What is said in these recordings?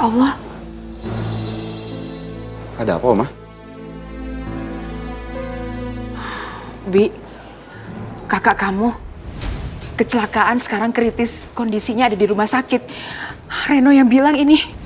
Allah. Ada apa, Oma? Bi, kakak kamu kecelakaan, sekarang kritis, kondisinya ada di rumah sakit. Reno yang bilang ini.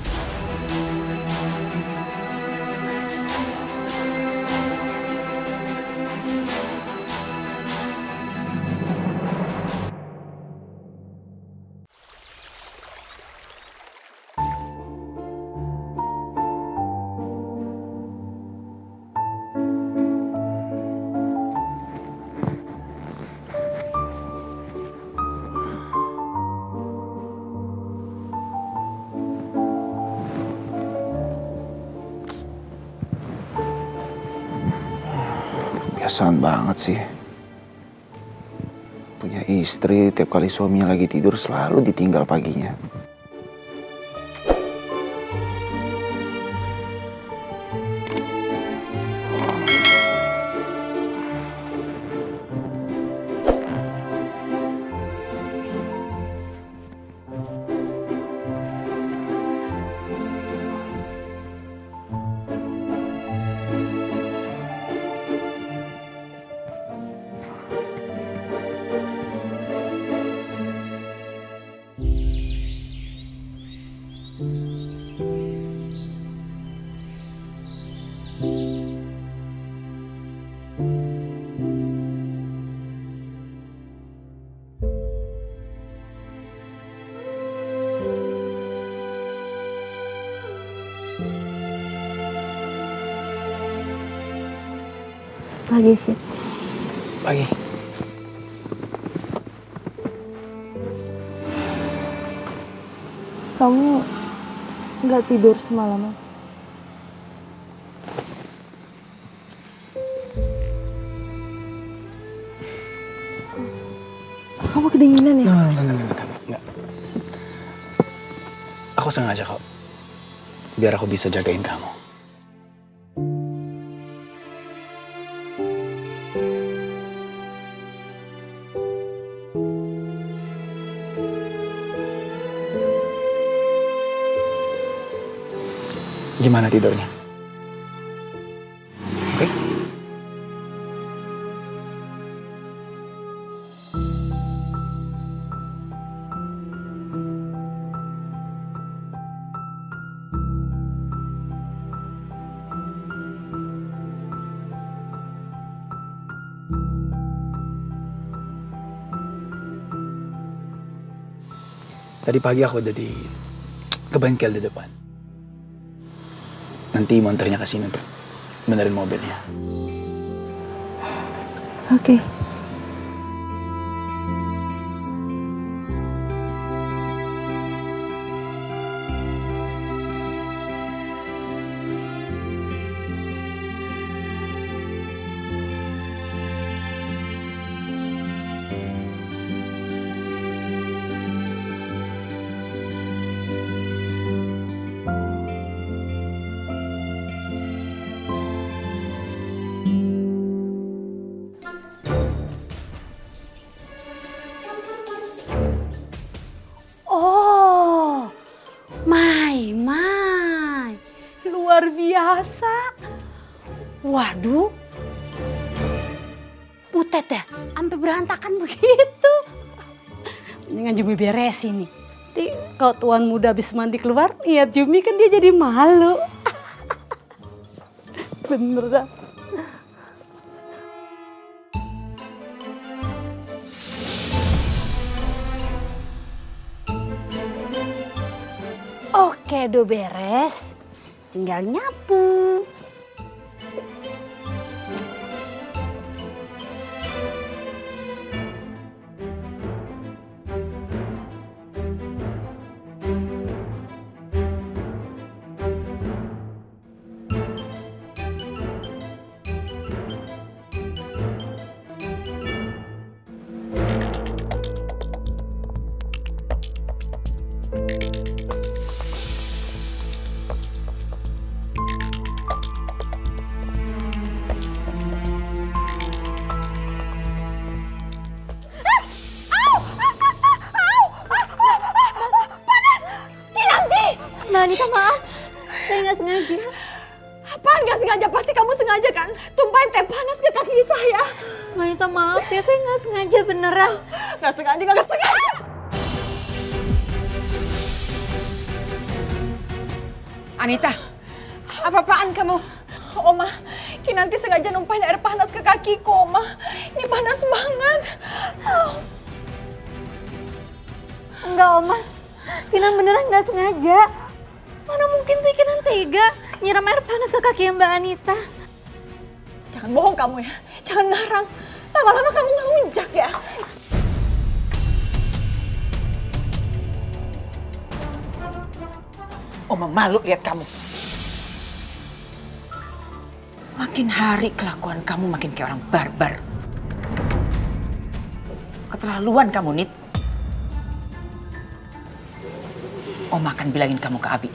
Kebiasaan banget sih. Punya istri, tiap kali suaminya lagi tidur selalu ditinggal paginya. Pagi, Fit. Pagi. Kamu nggak tidur semalaman? Kamu kedinginan ya? Enggak. Aku sengaja kok. Biar aku bisa jagain kamu. Gimana tidurnya? Oke? Tadi pagi aku udah ke bengkel di depan. Nanti monternya ke sini untuk benerin mobilnya. Oke. Oh, Mai, luar biasa. Waduh, Butet ya, sampai berantakan begitu. Mendingan Jumi beresin nih. Nanti kalau tuan muda habis mandi keluar, lihat Jumi kan dia jadi malu. Bener dah. Oke, udah beres. Tinggal nyapu. Mbak Anita, maaf. Saya nggak sengaja. Apaan nggak sengaja? Pasti kamu sengaja kan? Tumpahin teh panas ke kaki saya. Mbak Anita, maaf ya, saya nggak sengaja beneran. Nggak sengaja, nggak sengaja. Anita, apa-apaan kamu? Oma, Kinanti sengaja numpahin air panas ke kakiku, Oma. Ini panas banget. Enggak, Oma. Kinan beneran nggak sengaja. Mana mungkin sih Kinan tega nyiram air panas ke kaki Mbak Anita. Jangan bohong kamu ya. Jangan ngarang. Lama-lama kamu ngelunjak ya. Oma malu lihat kamu. Makin hari kelakuan kamu makin kayak orang barbar. Keterlaluan kamu, Nit. Oma akan bilangin kamu ke Abi.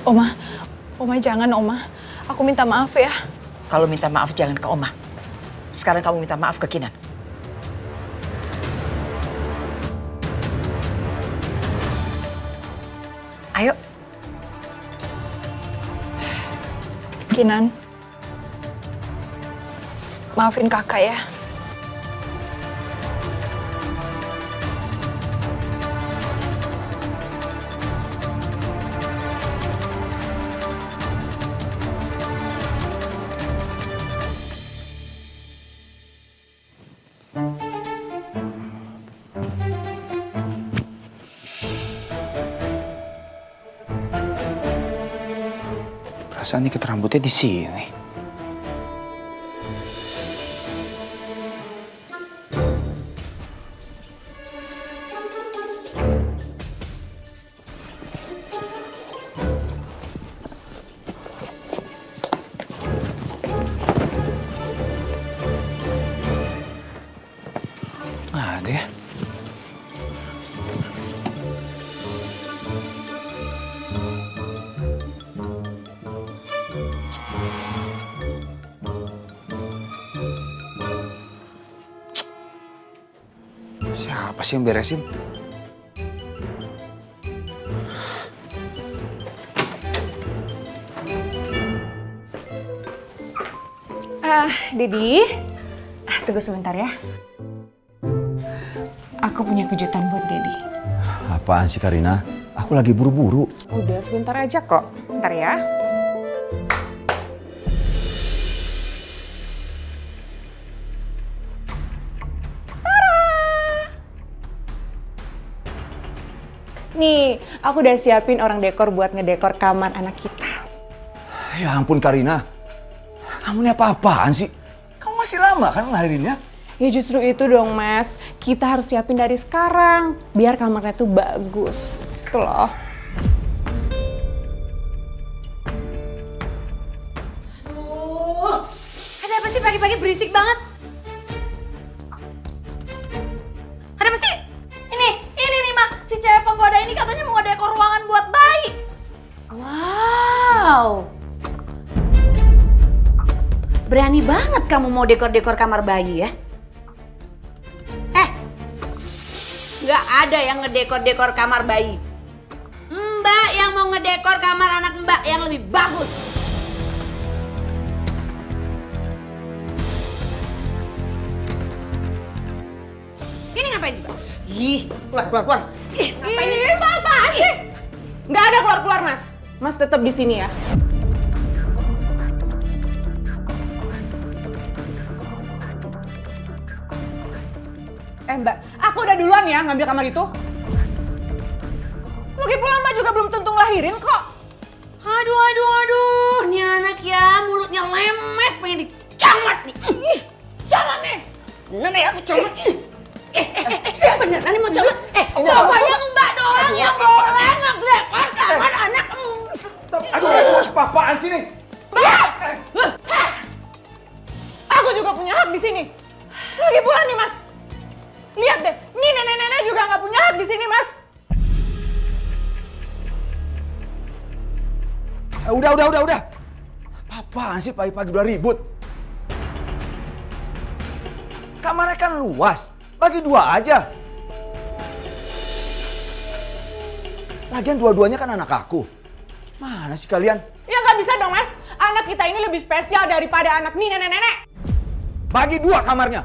Oma jangan, Oma. Aku minta maaf ya. Kalau minta maaf jangan ke Oma. Sekarang kamu minta maaf ke Kinan. Ayo. Kinan, maafin kakak ya. Perasaan ikat rambutnya di sini. Nggak ada ya. Siapa sih yang beresin? Dedi. Tunggu sebentar ya. Aku punya kejutan buat Dedi. Apaan sih Karina? Aku lagi buru-buru. Udah sebentar aja kok. Bentar ya. Nih, aku udah siapin orang dekor buat ngedekor kamar anak kita. Ya ampun Karina. Kamu ini apa-apaan sih? Kamu masih lama kan ngelahirinnya? Ya justru itu dong, Mas. Kita harus siapin dari sekarang, biar kamarnya tuh bagus. Itu loh. Ada apa sih pagi-pagi berisik banget? Ada apa sih? Ini nih Ma, si cewek penggoda ini katanya mau dekor ruangan buat bayi. Wow. Berani banget kamu mau dekor-dekor kamar bayi ya? Nggak ada yang ngedekor-dekor kamar bayi. Mbak yang mau ngedekor kamar anak Mbak yang lebih bagus. Ini ngapain juga? Ih, keluar. Ih, ngapain ini? Apa-apaan sih? Nggak ada keluar-keluar, Mas. Mas tetap di sini ya. Mbak, aku udah duluan ya ngambil kamar itu. Lagi pula Mbak juga belum tentu ngelahirin kok. Aduh, nih anak ya mulutnya lemes pengen dicamat nih. Ih, camat nih. Bener ya aku camat. Beneran nih mau camat. Pokoknya Mbak doang yang boleh ngedekor kamar anak. Aduh, apa-apaan sih nih? Aku juga punya hak di sini. Lagi pula nih Mas. Lihat deh, nih nenek-nenek juga nggak punya hak di sini, Mas. Udah. Apa-apaan sih pagi-pagi udah ribut? Kamarnya kan luas. Bagi 2 aja. Lagian dua-duanya kan anak aku. Gimana sih kalian? Ya nggak bisa dong mas, anak kita ini lebih spesial daripada anak nih nenek-nenek. Bagi 2 kamarnya.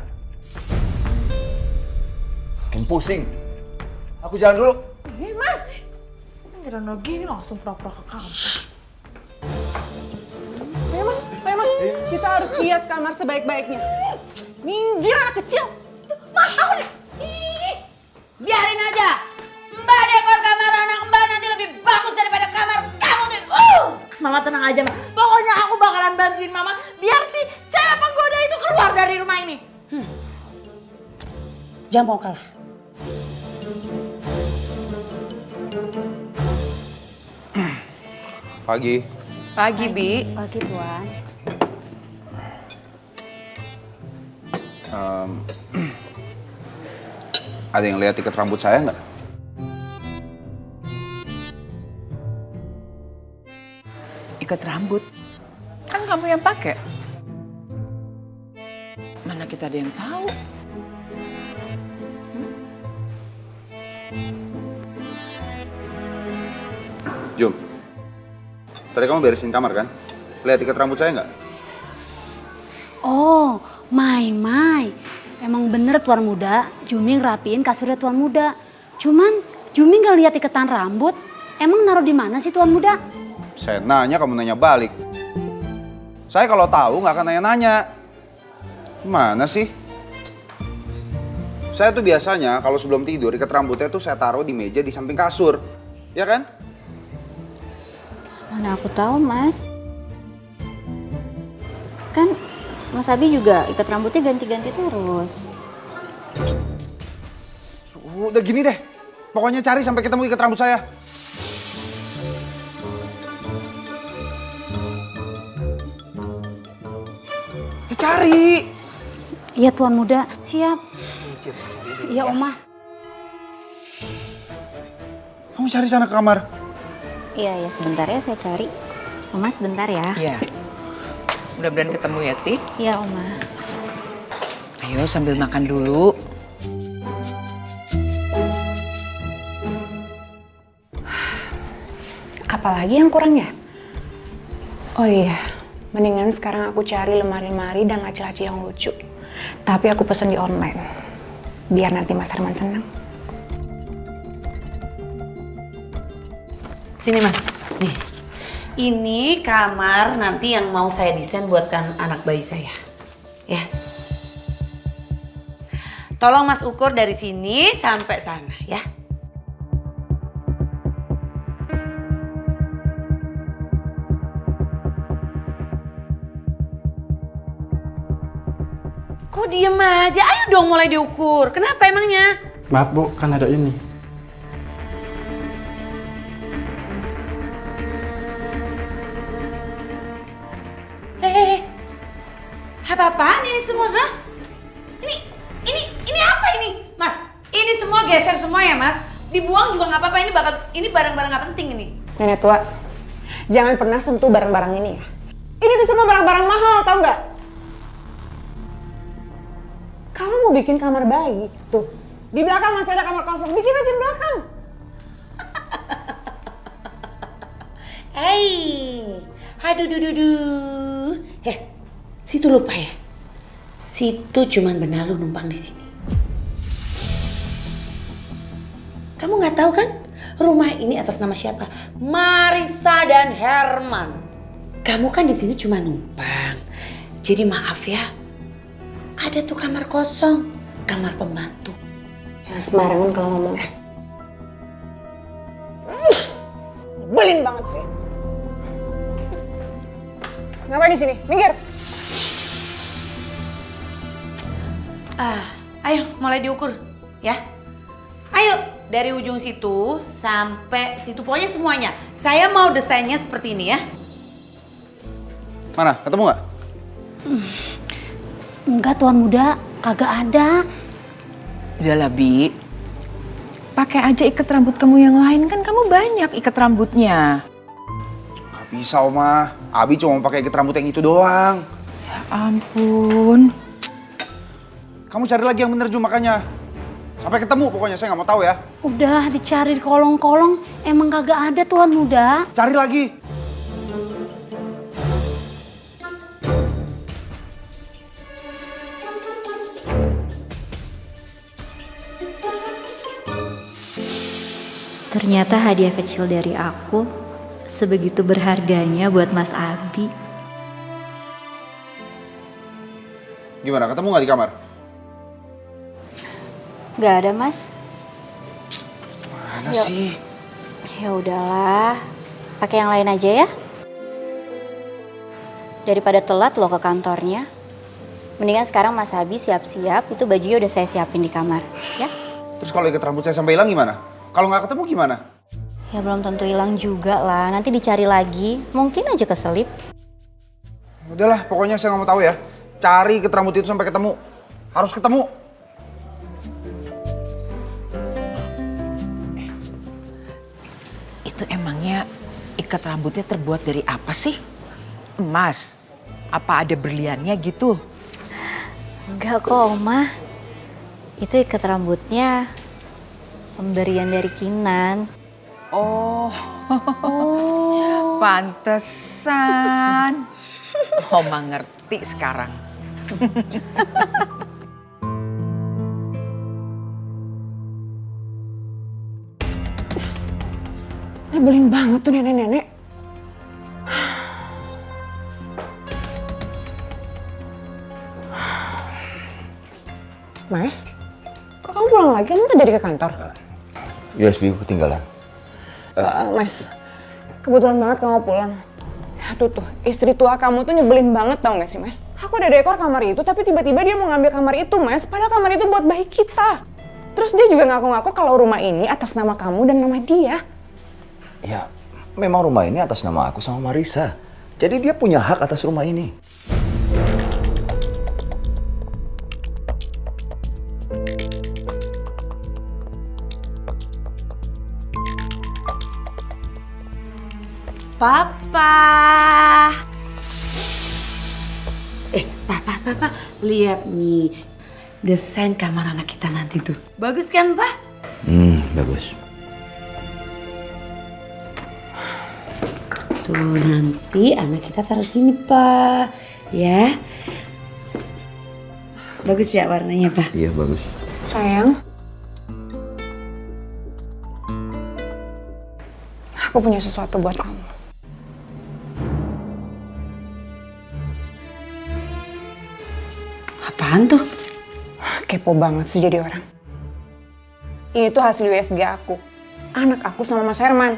Makin pusing. Aku jalan dulu. Ih mas, kira-kira gini langsung pura-pura ke kamar. Ayo mas, kita harus hias kamar sebaik-baiknya. Minggir anak kecil. Mas, aku nih. Ih, biarin aja. Mbak dekor kamar anak Mbak nanti lebih bagus daripada kamar kamu tuh. Mama tenang aja, Ma. Pokoknya aku bakalan bantuin Mama biar si cewek penggoda itu keluar dari rumah ini. Jangan mau kalah. Pagi. Pagi, Bi. Pagi, Tuan. Ada yang lihat tiket rambut saya nggak? Ikat rambut. Kan kamu yang pakai. Mana kita ada yang tahu? Jum, tadi kamu beresin kamar kan? Lihat tiket rambut saya nggak? Oh, Mai. Emang bener Tuan Muda, Jumi ngerapiin kasurnya Tuan Muda. Cuman Jumi nggak lihat iketan rambut. Emang naruh di mana sih Tuan Muda? Saya nanya, kamu nanya balik. Saya kalau tahu nggak akan nanya-nanya. Gimana sih? Saya tuh biasanya kalau sebelum tidur ikat rambutnya tuh saya taruh di meja di samping kasur. Ya kan? Mana aku tahu, Mas. Kan Mas Abi juga ikat rambutnya ganti-ganti terus. Udah gini deh. Pokoknya cari sampai ketemu ikat rambut saya. Ya cari. Iya Tuan Muda, siap. Iya Oma. Kamu cari sana ke kamar. Iya sebentar ya saya cari. Oma sebentar ya. Iya. Mudah-mudahan ketemu ya, Ti. Iya Oma. Ayo sambil makan dulu. Apalagi yang kurang ya? Oh iya, mendingan sekarang aku cari lemari-lemari dan laci-laci yang lucu. Tapi aku pesen di online, biar nanti Mas Herman senang. Sini Mas, nih. Ini kamar nanti yang mau saya desain buatkan anak bayi saya. Ya. Tolong Mas ukur dari sini sampai sana ya. Kok diem aja? Ayo dong mulai diukur. Kenapa emangnya? Maaf Bu, kan ada ini. Apa-apaan ini semua, ha? Ini apa ini? Mas, ini semua geser semua ya, Mas? Dibuang juga nggak apa-apa, ini barang-barang nggak penting ini. Nenek tua, jangan pernah sentuh barang-barang ini ya. Ini tuh semua barang-barang mahal, tau nggak? Kalau mau bikin kamar bayi, tuh di belakang masih ada kamar kosong, bikin aja di belakang. Hei, aduh, situ lupa ya. Situ cuman benalu numpang di sini. Kamu nggak tahu kan? Rumah ini atas nama siapa? Marissa dan Herman. Kamu kan di sini cuma numpang. Jadi maaf ya. Ada tuh kamar kosong, kamar pembantu. Jangan sembarangan kalau ngomongnya. Nyebelin banget sih. Ngapain di sini? Minggir. Ayo mulai diukur ya. Ayo dari ujung situ sampai situ, pokoknya semuanya. Saya mau desainnya seperti ini ya. Mana? Ketemu nggak? Enggak Tuan Muda, kagak ada. Udahlah, Bi. Pakai aja ikat rambut kamu yang lain, kan kamu banyak ikat rambutnya. Gak bisa, Oma. Abi cuma mau pakai ikat rambut yang itu doang. Ya ampun. Kamu cari lagi yang bener Jum makanya. Sampai ketemu pokoknya, saya nggak mau tahu ya. Udah dicari di kolong-kolong, emang kagak ada tuan muda. Cari lagi. Ternyata hadiah kecil dari aku sebegitu berharganya buat Mas Abi. Gimana, ketemu nggak di kamar? Gak ada, Mas. Mana sih? Ya udahlah, pakai yang lain aja ya. Daripada telat lo ke kantornya. Mendingan sekarang Mas Abi siap-siap, itu bajunya udah saya siapin di kamar, ya. Terus kalau ikat rambut saya sampai hilang gimana? Kalau nggak ketemu gimana? Ya belum tentu hilang juga lah, nanti dicari lagi, mungkin aja keselip. Udahlah, pokoknya saya nggak mau tahu ya. Cari ikat rambut itu sampai ketemu. Harus ketemu. Itu emangnya ikat rambutnya terbuat dari apa sih? Emas? Apa ada berliannya gitu? Enggak kok, Oma. Itu ikat rambutnya pemberian dari Kinan. Oh, pantesan. Oma ngerti sekarang. Nyebelin banget tuh nenek-nenek. Mas, kok kamu pulang lagi? Kamu udah jadi ke kantor? USB ku ketinggalan. Mas, kebetulan banget kamu pulang. Ya tuh, istri tua kamu tuh nyebelin banget tau gak sih, Mas? Aku udah dekor kamar itu, tapi tiba-tiba dia mau ngambil kamar itu, Mas. Padahal kamar itu buat bayi kita. Terus dia juga ngaku-ngaku kalau rumah ini atas nama kamu dan nama dia. Ya, memang rumah ini atas nama aku sama Marisa. Jadi dia punya hak atas rumah ini. Papa. Papa, lihat nih desain kamar anak kita nanti tuh. Bagus kan, Pak? Bagus. Tuh nanti anak kita taruh sini, Pak. Ya. Bagus ya warnanya, Pak? Iya, bagus. Sayang, aku punya sesuatu buat kamu. Apaan tuh? Kepo banget sih jadi orang. Ini tuh hasil USG aku. Anak aku sama Mas Herman.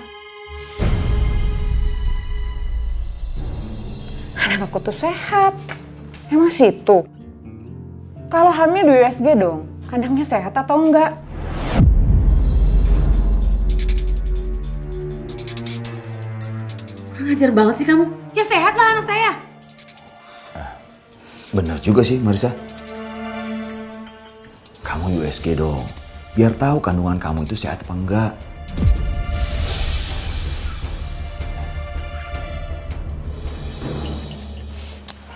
Anak aku tuh sehat. Emang situ. Kalau hamil di USG dong, anaknya sehat atau enggak? Kurang ajar banget sih kamu. Ya sehat lah anak saya. Benar juga sih, Marisa. Kamu USG dong. Biar tahu kandungan kamu itu sehat apa enggak.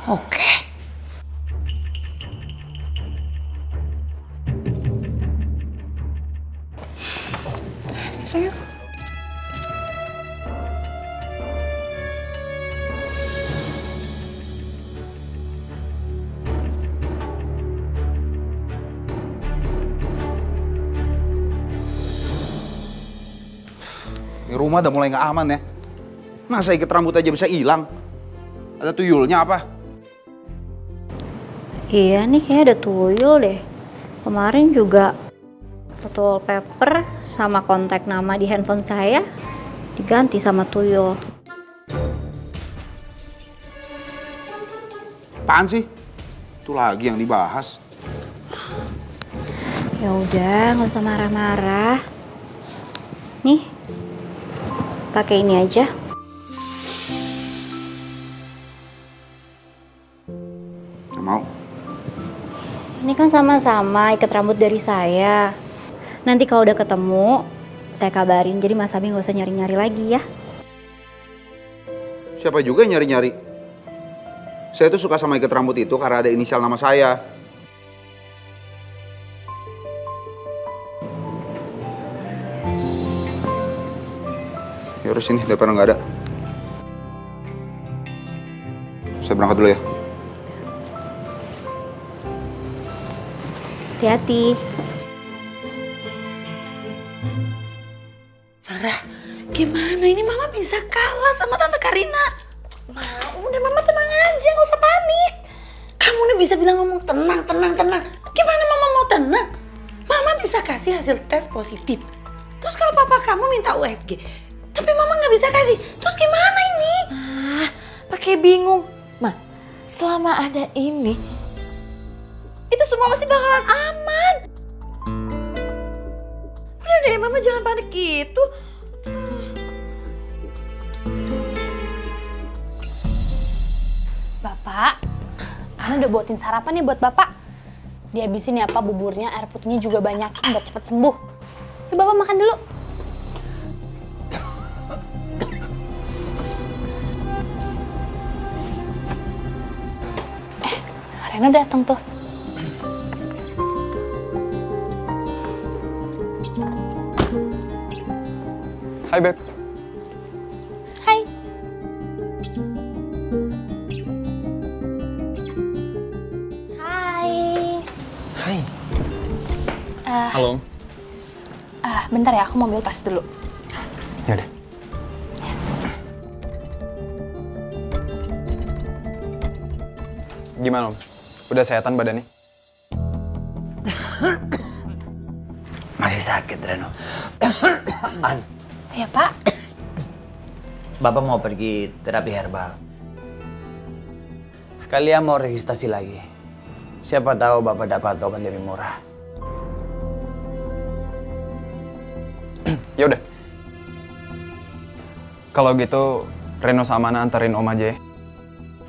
Oke. Sayang. Ini rumah udah mulai nggak aman ya. Masa ikat rambut aja bisa hilang? Ada tuyulnya apa? Iya nih kayaknya ada tuyul deh. Kemarin juga foto wallpaper sama kontak nama di handphone saya diganti sama tuyul. Apaan sih? Itu lagi yang dibahas. Ya udah, nggak usah marah-marah. Nih, pakai ini aja. Nggak mau. Ini kan sama-sama ikat rambut dari saya. Nanti kalau udah ketemu, saya kabarin. Jadi Mas Abi nggak usah nyari-nyari lagi ya. Siapa juga yang nyari-nyari? Saya tuh suka sama ikat rambut itu karena ada inisial nama saya. Yaudah sini, daripada nggak ada. Saya berangkat dulu ya. Hati-hati. Sarah, gimana ini mama bisa kalah sama Tante Karina? Ma, udah mama tenang aja, gak usah panik. Kamu nih bisa bilang ngomong tenang. Gimana mama mau tenang? Mama bisa kasih hasil tes positif. Terus kalau papa kamu minta USG, tapi mama nggak bisa kasih. Terus gimana ini? Pakai bingung. Ma, selama ada ini, itu semua pasti bakalan aman. Udah deh, mama jangan panik gitu. Bapak, Ana udah buatin sarapan nih buat Bapak. Dihabisin ya Pak buburnya, air putihnya juga banyakin biar cepet sembuh. Yuk Bapak makan dulu. Reno datang tuh. Hai Beb. Hai. Hai. Hai. Halo. Bentar ya, aku mau ambil tas dulu. Yaudah. Gimana Om? Udah sehatan badannya? Masih sakit, Reno. An, Ya Pak. Bapak mau pergi terapi herbal. Sekalian mau registrasi lagi. Siapa tahu Bapak dapat obat lebih murah. Ya udah. Kalau gitu Reno sama Ana anterin Om aja ya.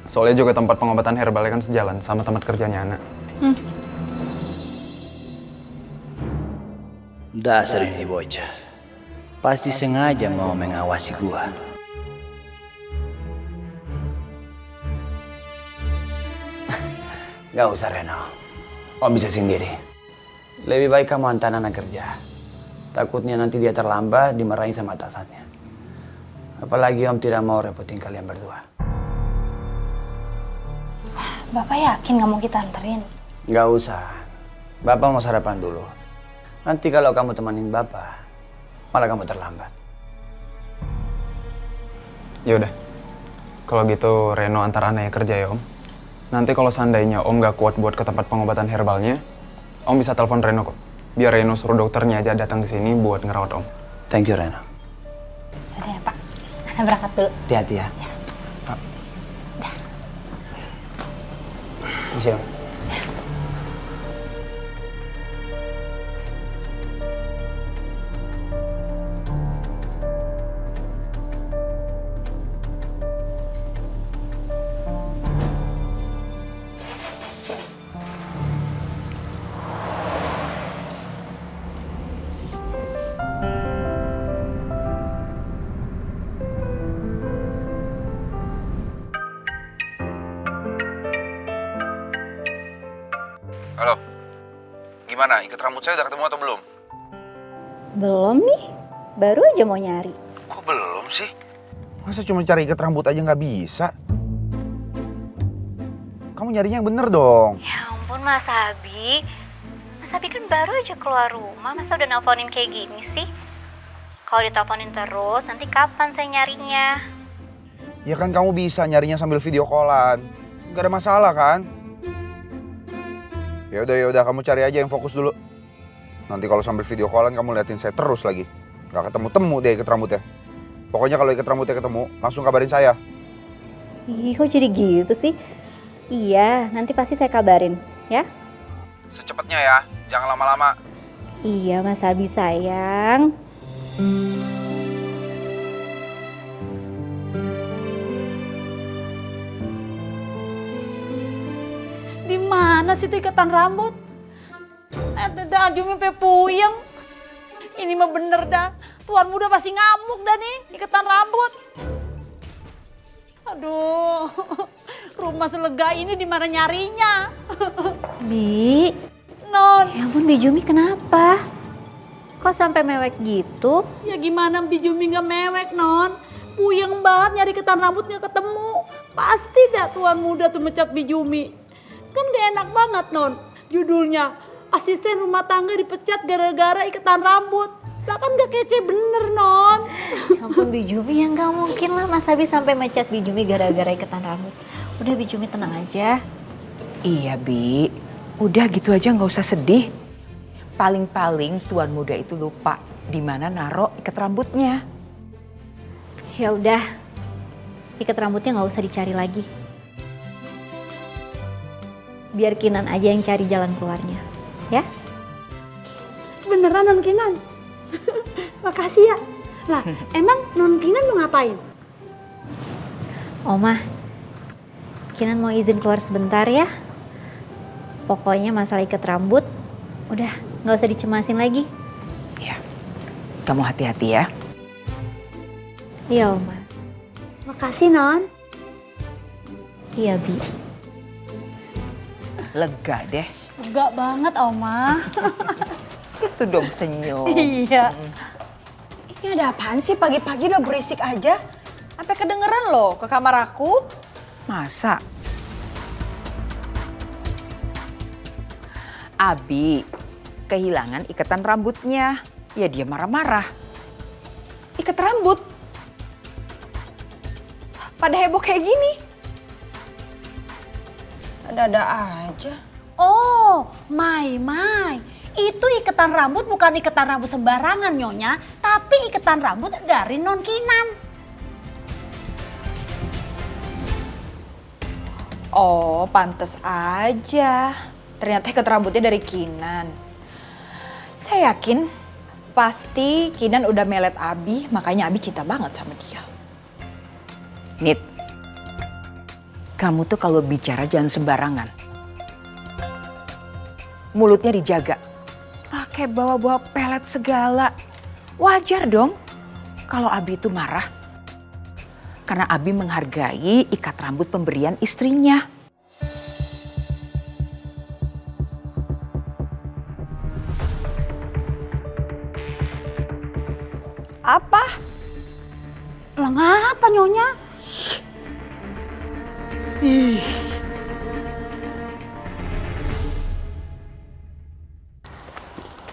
Soalnya juga tempat pengobatan herbalnya kan sejalan sama tempat kerjanya Ana. Dasar ini bocah. Pasti sengaja mau mengawasi gua. Gak usah Reno. Om bisa sendiri. Lebih baik kamu antar anak kerja. Takutnya nanti dia terlambat dimarahin sama atasannya. Apalagi Om tidak mau repotin kalian berdua. Bapak yakin nggak mau kita anterin? Gak usah. Bapak mau sarapan dulu. Nanti kalau kamu temanin Bapak, malah kamu terlambat. Ya udah. Kalau gitu Reno antar Ana ya kerja ya Om. Nanti kalau seandainya Om gak kuat buat ke tempat pengobatan herbalnya, Om bisa telepon Reno kok. Biar Reno suruh dokternya aja datang ke sini buat ngerawat Om. Thank you Reno. Udah ya Pak, Ana berangkat dulu. Hati-hati ya. Bisa Om. Halo, gimana? Ikat rambut saya udah ketemu atau belum? Belum nih, baru aja mau nyari. Kok belum sih? Masa cuma cari ikat rambut aja nggak bisa? Kamu nyarinya yang bener dong. Ya ampun Mas Abi. Mas Abi kan baru aja keluar rumah, masa udah nelponin kayak gini sih? Kalau diteleponin terus, nanti kapan saya nyarinya? Ya kan kamu bisa nyarinya sambil video callan. Gak ada masalah kan? Ya udah kamu cari aja yang fokus dulu. Nanti kalau sambil video callan kamu liatin saya terus lagi. Gak ketemu-temu deh ikat rambutnya. Pokoknya kalau ikat rambutnya ketemu, langsung kabarin saya. Ih, kok jadi gitu sih? Iya, nanti pasti saya kabarin, ya? Secepatnya ya, jangan lama-lama. Iya, Mas Abi sayang. Di mana sih tuh ikatan rambut? Dah Jumi sampai puyeng. Ini mah bener dah. Tuan muda pasti ngamuk dah nih ikatan rambut. Aduh, rumah selega ini di mana nyarinya? Bi, Non, ya ampun Bi Jumi kenapa? Kok sampai mewek gitu? Ya gimana Bi Jumi nggak mewek, Non? Puyeng banget nyari ketan rambut nggak ketemu. Pasti dah tuan muda tuh mecat Bi Jumi. Kan gak enak banget, Non. Judulnya, asisten rumah tangga dipecat gara-gara iketan rambut. Lah kan gak kece bener, Non. Ya ampun Bi Jumi, ya nggak mungkin lah Mas Abi sampai mecat Bi Jumi gara-gara iketan rambut. Udah Bi Jumi tenang aja. Iya, Bi. Udah gitu aja nggak usah sedih. Paling-paling tuan muda itu lupa di mana naro ikat rambutnya. Ya udah, ikat rambutnya nggak usah dicari lagi. Biar Kinan aja yang cari jalan keluarnya, ya? Beneran Non Kinan? Makasih ya. Lah, emang Non Kinan mau ngapain? Oma, Kinan mau izin keluar sebentar ya. Pokoknya masalah ikat rambut, udah nggak usah dicemasin lagi. Ya, kamu hati-hati ya. Iya Oma. Makasih Non. Iya Bi. Lega deh. Enggak banget, Oma. Itu dong senyum. Iya. Ini ada apaan sih pagi-pagi udah berisik aja? Sampai kedengeran loh ke kamar aku. Masa? Abi kehilangan ikatan rambutnya. Ya dia marah-marah. Ikat rambut. Pada heboh kayak gini. Ada-ada aja. Oh, Mai. Itu iketan rambut bukan iketan rambut sembarangan Nyonya, tapi iketan rambut dari Non Kinan. Oh, pantes aja. Ternyata ikat rambutnya dari Kinan. Saya yakin pasti Kinan udah melet Abi, makanya Abi cinta banget sama dia. Nit, kamu tuh kalau bicara jangan sembarangan. Mulutnya dijaga. Pakai bawa-bawa pelet segala. Wajar dong kalau Abi itu marah. Karena Abi menghargai ikat rambut pemberian istrinya. Apa? Lah ngapa Nyonya?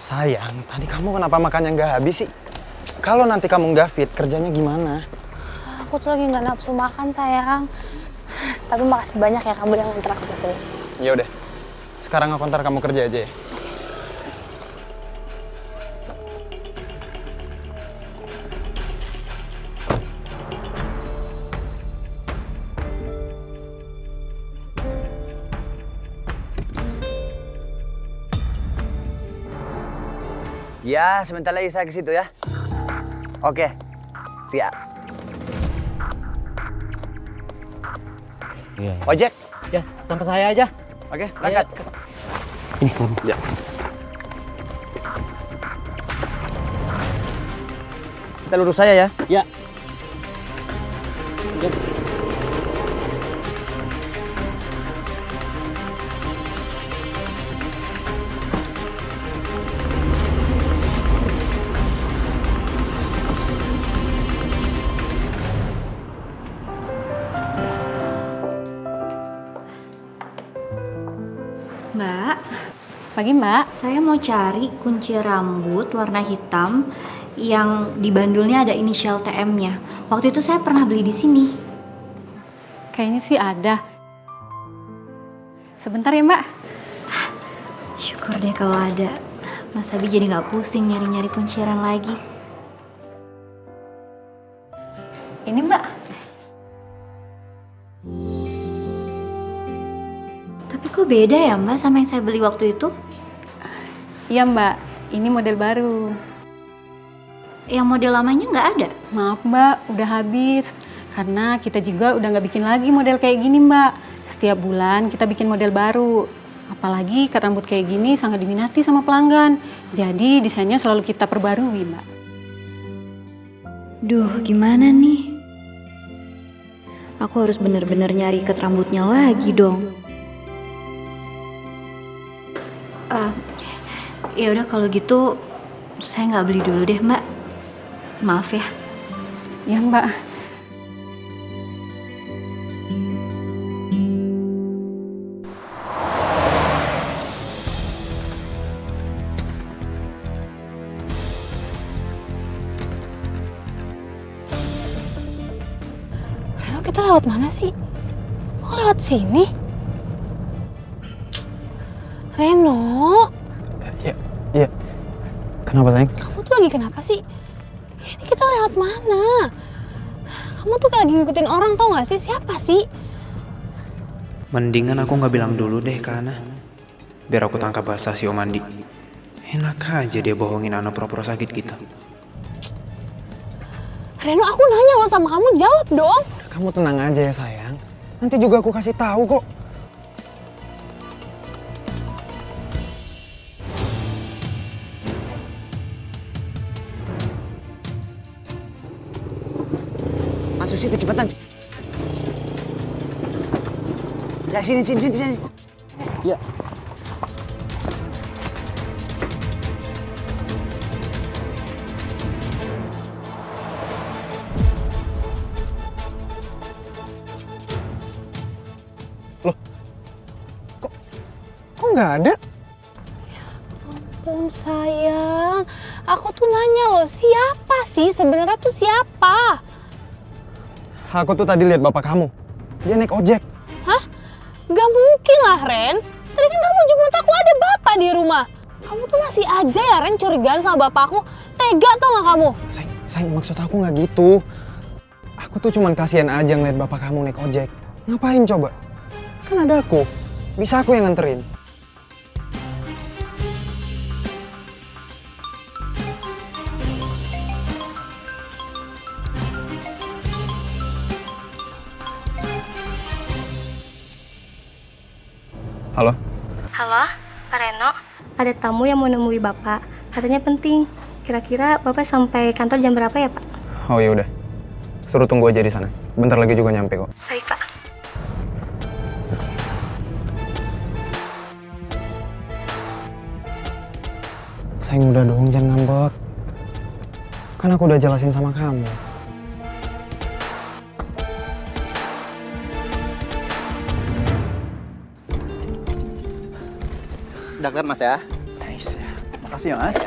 Sayang, tadi kamu kenapa makannya nggak habis sih? Kalau nanti kamu nggak fit, kerjanya gimana? Aku tuh lagi nggak nafsu makan sayang. Tapi makasih banyak ya kamu yang nganter aku kesini. Ya udah, sekarang aku antar kamu kerja aja ya. Ya, sebentar lagi saya ke situ ya. Oke, siap. Ojek? Ya, sampai saya aja. Oke, berangkat. Ini kamu. Ya. Kita lurus saya ya. Ya. Mbak, Pagi Mbak. saya mau cari kunci rambut warna hitam yang di bandulnya ada inisial TM-nya. Waktu itu saya pernah beli di sini. Kayaknya sih ada. Sebentar ya Mbak. Syukur deh kalau ada. Mas Abi jadi nggak pusing nyari-nyari kunciran lagi. Ini Mbak. Tapi kok beda ya Mbak sama yang saya beli waktu itu? Iya Mbak, ini model baru. Yang model lamanya nggak ada? Maaf Mbak, udah habis. Karena kita juga udah nggak bikin lagi model kayak gini Mbak. Setiap bulan kita bikin model baru. Apalagi ikat rambut kayak gini sangat diminati sama pelanggan. Jadi desainnya selalu kita perbarui Mbak. Duh, gimana nih? Aku harus bener-bener nyari ikat rambutnya lagi dong. Ya udah kalau gitu Saya nggak beli dulu deh, Mbak. Maaf ya. Ya Mbak. Reno, kita lewat mana sih? Kok lewat sini? Reno, Iya. Kenapa sayang? kamu tuh lagi kenapa sih? Ini kita lewat mana? Kamu tuh kayak lagi ngikutin orang, tau gak sih? Siapa sih? Mendingan aku nggak bilang dulu deh ke Ana. Biar aku tangkap basah si Om Andi. Enak aja dia bohongin Ana pura-pura sakit gitu. Reno, aku nanya lo sama kamu, jawab dong. Kamu tenang aja ya sayang. Nanti juga aku kasih tahu kok. Masuk situ cepetan. Ya sini. Iya. Loh, kok nggak ada? Ampun sayang, aku tuh nanya lo, siapa sih? Sebenarnya tuh siapa? Aku tuh tadi lihat bapak kamu. Dia naik ojek. Hah? Gak mungkin lah, Ren. Tadi kan kamu jemput aku, ada bapak di rumah. Kamu tuh masih aja ya, Ren, curigaan sama bapakku. Tega tau gak kamu? Sayang, maksud aku nggak gitu. Aku tuh cuman kasihan aja ngeliat bapak kamu naik ojek. Ngapain coba? Kan ada aku. Bisa aku yang nganterin. Halo? Halo, Pak Reno. Ada tamu yang mau nemui Bapak. Katanya penting. Kira-kira Bapak sampai kantor jam berapa ya, Pak? Oh ya udah. Suruh tunggu aja di sana. Bentar lagi juga nyampe kok. Baik, Pak. Sayang udah dong, jangan ngambek. Kan aku udah jelasin sama kamu. Udah kelar Mas ya? Nice. Makasih ya Mas.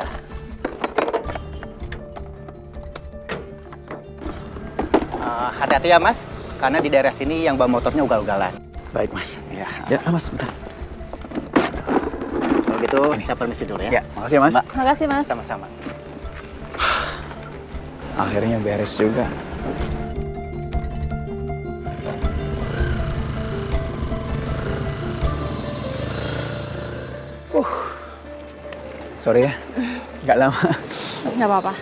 Hati-hati ya Mas, karena di daerah sini yang bawa motornya ugal-ugalan. Baik Mas. Ya. Ya Mas, bentar. Kalau gitu saya permisi dulu ya. Ya, makasih ya Mas. Mbak, Makasih, Mas. sama-sama. Akhirnya beres juga. Sorry ya, nggak lama. Gak apa-apa.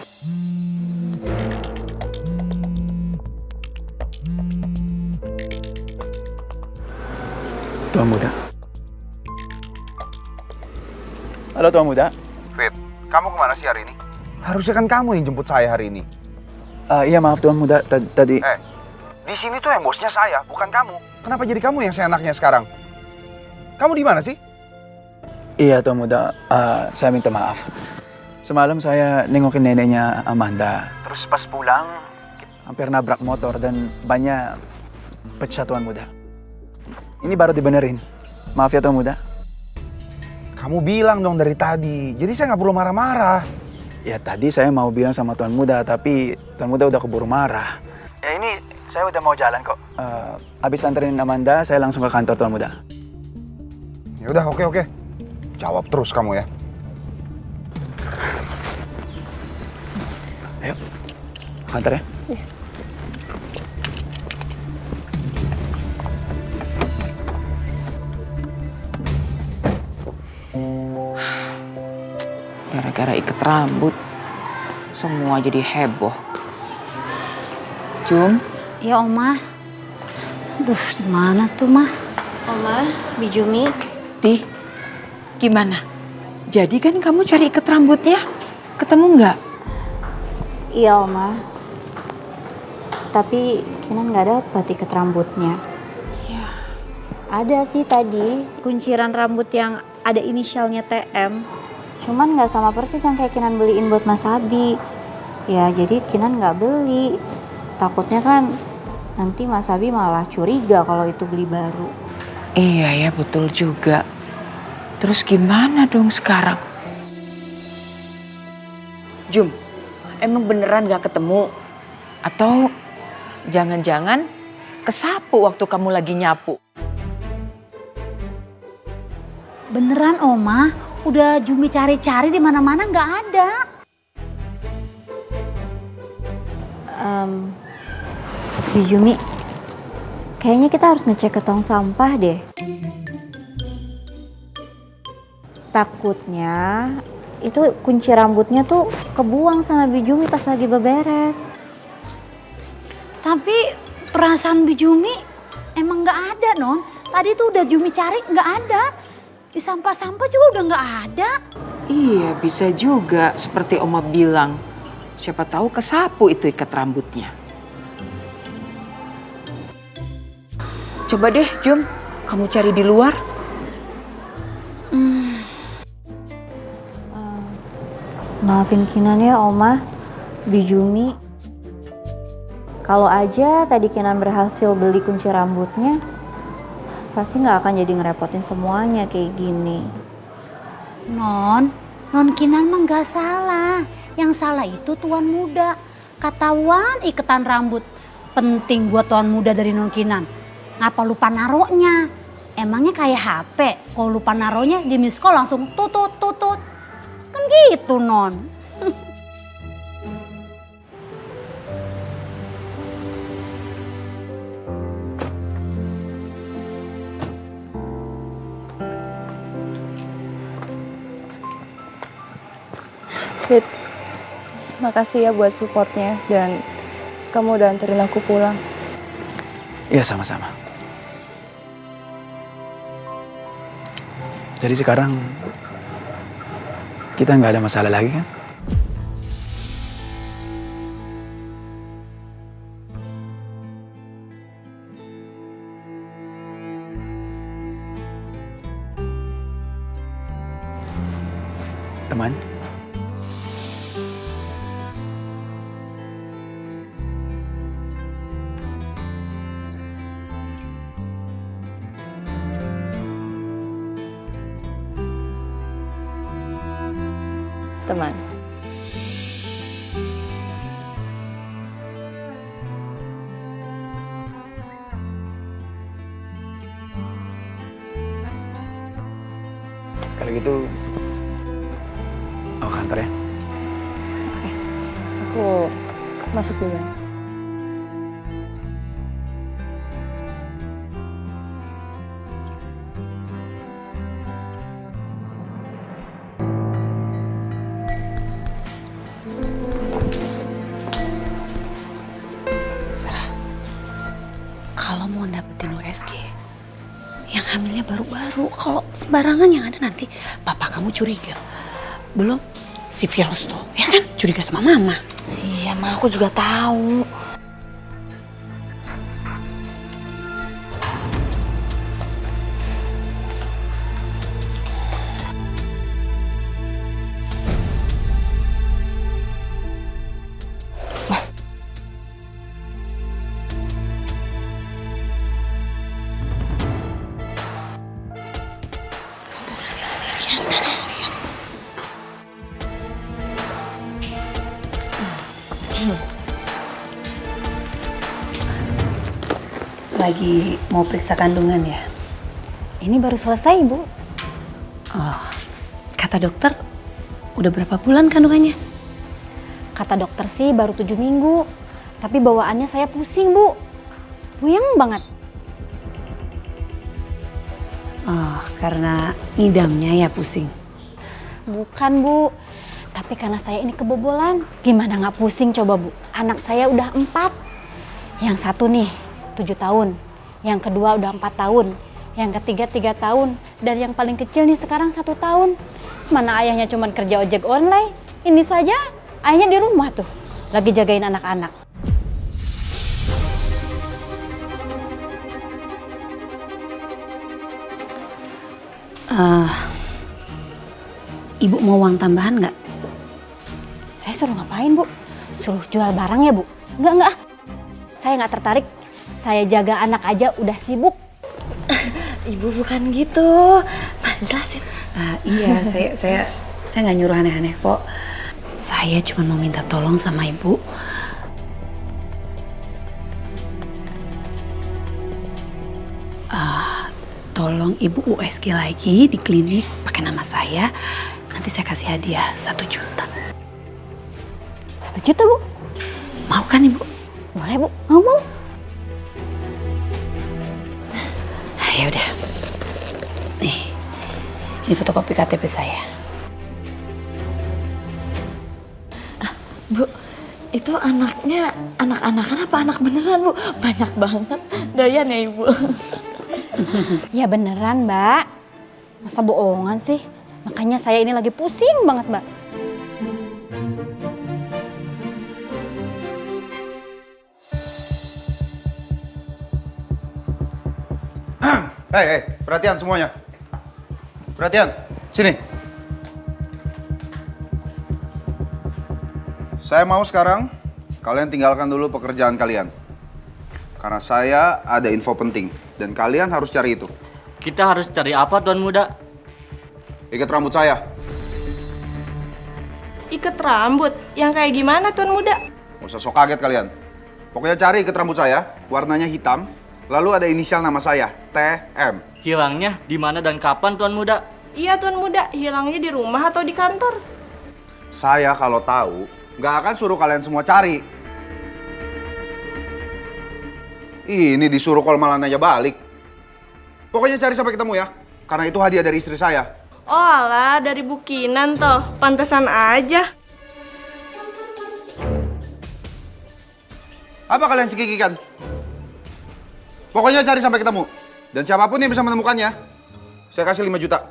Tuan Muda. Halo Tuan Muda. Fit, kamu kemana sih hari ini? Harusnya kan kamu yang jemput saya hari ini. Iya maaf Tuan Muda, tadi... Di sini tuh yang bosnya saya, bukan kamu. Kenapa jadi kamu yang seenaknya sekarang? Kamu di mana sih? Iya Tuan Muda, saya minta maaf. Semalam saya nengokin neneknya Amanda. Terus pas pulang, hampir nabrak motor dan bannya pecah Tuan Muda. Ini baru dibenerin. Maaf ya Tuan Muda. Kamu bilang dong dari tadi, jadi saya nggak perlu marah-marah. Ya tadi saya mau bilang sama Tuan Muda, tapi Tuan Muda udah keburu marah. Ya ini saya udah mau jalan kok. Abis anterin Amanda, saya langsung ke kantor Tuan Muda. Ya udah, oke. Jawab terus kamu ya. Ayo, kantor ya. Iya. Gara-gara ikat rambut, semua jadi heboh. Jum, Ya Oma. Duh, gimana tuh Mah? Oma, Bijumi. Di, gimana? Jadi kan kamu cari ikat rambutnya, ketemu nggak? Iya Oma. Tapi Kinan nggak dapet ikat rambutnya. Ya. Ada sih tadi kunciran rambut yang ada inisialnya TM. Cuman nggak sama persis yang kayak Kinan beliin buat Mas Abi. Ya jadi Kinan nggak beli. Takutnya kan nanti Mas Abi malah curiga kalau itu beli baru. Iya ya, betul juga. Terus gimana dong sekarang? Jum, emang beneran gak ketemu? Atau jangan-jangan kesapu waktu kamu lagi nyapu? Beneran Oma, udah Jumi cari-cari di mana-mana nggak ada. Bi Jumi, kayaknya kita harus ngecek ke tong sampah deh. Takutnya itu kunci rambutnya tuh kebuang sama Bi Jumi pas lagi beberes. Tapi perasaan Bi Jumi emang nggak ada Non. Tadi tuh udah Jumi cari nggak ada. Di sampah-sampah juga udah nggak ada. Iya, bisa juga seperti Oma bilang. Siapa tahu kesapu itu ikat rambutnya. Coba deh, Jum, kamu cari di luar. Maafin Kinan ya Oma, Bi Jumi. Kalau aja tadi Kinan berhasil beli kunci rambutnya, pasti nggak akan jadi ngerepotin semuanya kayak gini. Non Kinan mah nggak salah. Yang salah itu tuan muda. Ketahuan iketan rambut penting buat tuan muda dari Non Kinan. Ngapa lupa naruhnya? Emangnya kayak HP, kalau lupa naruhnya di miss call langsung tutut. Kan gitu Non. Fit, makasih ya buat supportnya dan kamu udah anterin aku pulang. Iya, sama-sama. Jadi sekarang kita nggak ada masalah lagi kan? Teman? Teman. Kalau gitu, aku kantor ya. Aku masuk dulu. Sarah, kalau mau dapetin USG, yang hamilnya baru-baru. Kalau sembarangan yang ada nanti papa kamu curiga. Belum si virus tuh, ya kan? Curiga sama mama. Iya, Ma, aku juga tahu. Lagi mau periksa kandungan ya? Ini baru selesai, Bu. Oh, kata dokter udah berapa bulan kandungannya? Kata dokter sih baru 7 minggu. Tapi bawaannya saya pusing, Bu. Puyeng banget. Oh, karena ngidamnya ya pusing? Bukan, Bu. Tapi karena saya ini kebobolan. Gimana nggak pusing coba, Bu? Anak saya udah 4. Yang satu nih 7 tahun. Yang kedua udah 4 tahun. Yang ketiga 3 tahun. Dan yang paling kecil nih sekarang 1 tahun. Mana ayahnya cuma kerja ojek online. Ini saja ayahnya di rumah tuh. Lagi jagain anak-anak. Ibu mau uang tambahan nggak? Saya suruh ngapain, Bu? Suruh jual barang ya, Bu? Enggak. Saya nggak tertarik. Saya jaga anak aja udah sibuk. Ibu bukan gitu. Jelasin. Iya, saya nggak nyuruh aneh-aneh kok. Saya cuma mau minta tolong sama Ibu. Tolong Ibu USG lagi di klinik pakai nama saya. Nanti saya kasih hadiah 1 juta. 1 juta, Bu? Mau kan, Ibu? Boleh, Bu. Mau. Ya udah. Nih. Ini fotokopi KTP saya. Bu, itu anaknya anak-anakan apa anak beneran, Bu? Banyak banget. Dayan ya, Ibu. Ya beneran, Mbak. Masa bohongan sih? Makanya saya ini lagi pusing banget, Mbak. Hei, perhatian semuanya. Perhatian, sini. Saya mau sekarang kalian tinggalkan dulu pekerjaan kalian. Karena saya ada info penting dan kalian harus cari itu. Kita harus cari apa, Tuan Muda? Ikat rambut saya. Ikat rambut? Yang kayak gimana, Tuan Muda? Gak usah sok kaget kalian. Pokoknya cari ikat rambut saya, warnanya hitam, lalu ada inisial nama saya, TM. Hilangnya di mana dan kapan, Tuan Muda? Iya, Tuan Muda. Hilangnya di rumah atau di kantor? Saya kalau tahu, nggak akan suruh kalian semua cari. Ini disuruh call malah nanya balik. Pokoknya cari sampai ketemu ya, karena itu hadiah dari istri saya. Oh alah, dari Bukinan toh. Pantesan aja. Apa kalian cekikikan? Pokoknya cari sampai ketemu. Dan siapapun yang bisa menemukannya, saya kasih 5 juta.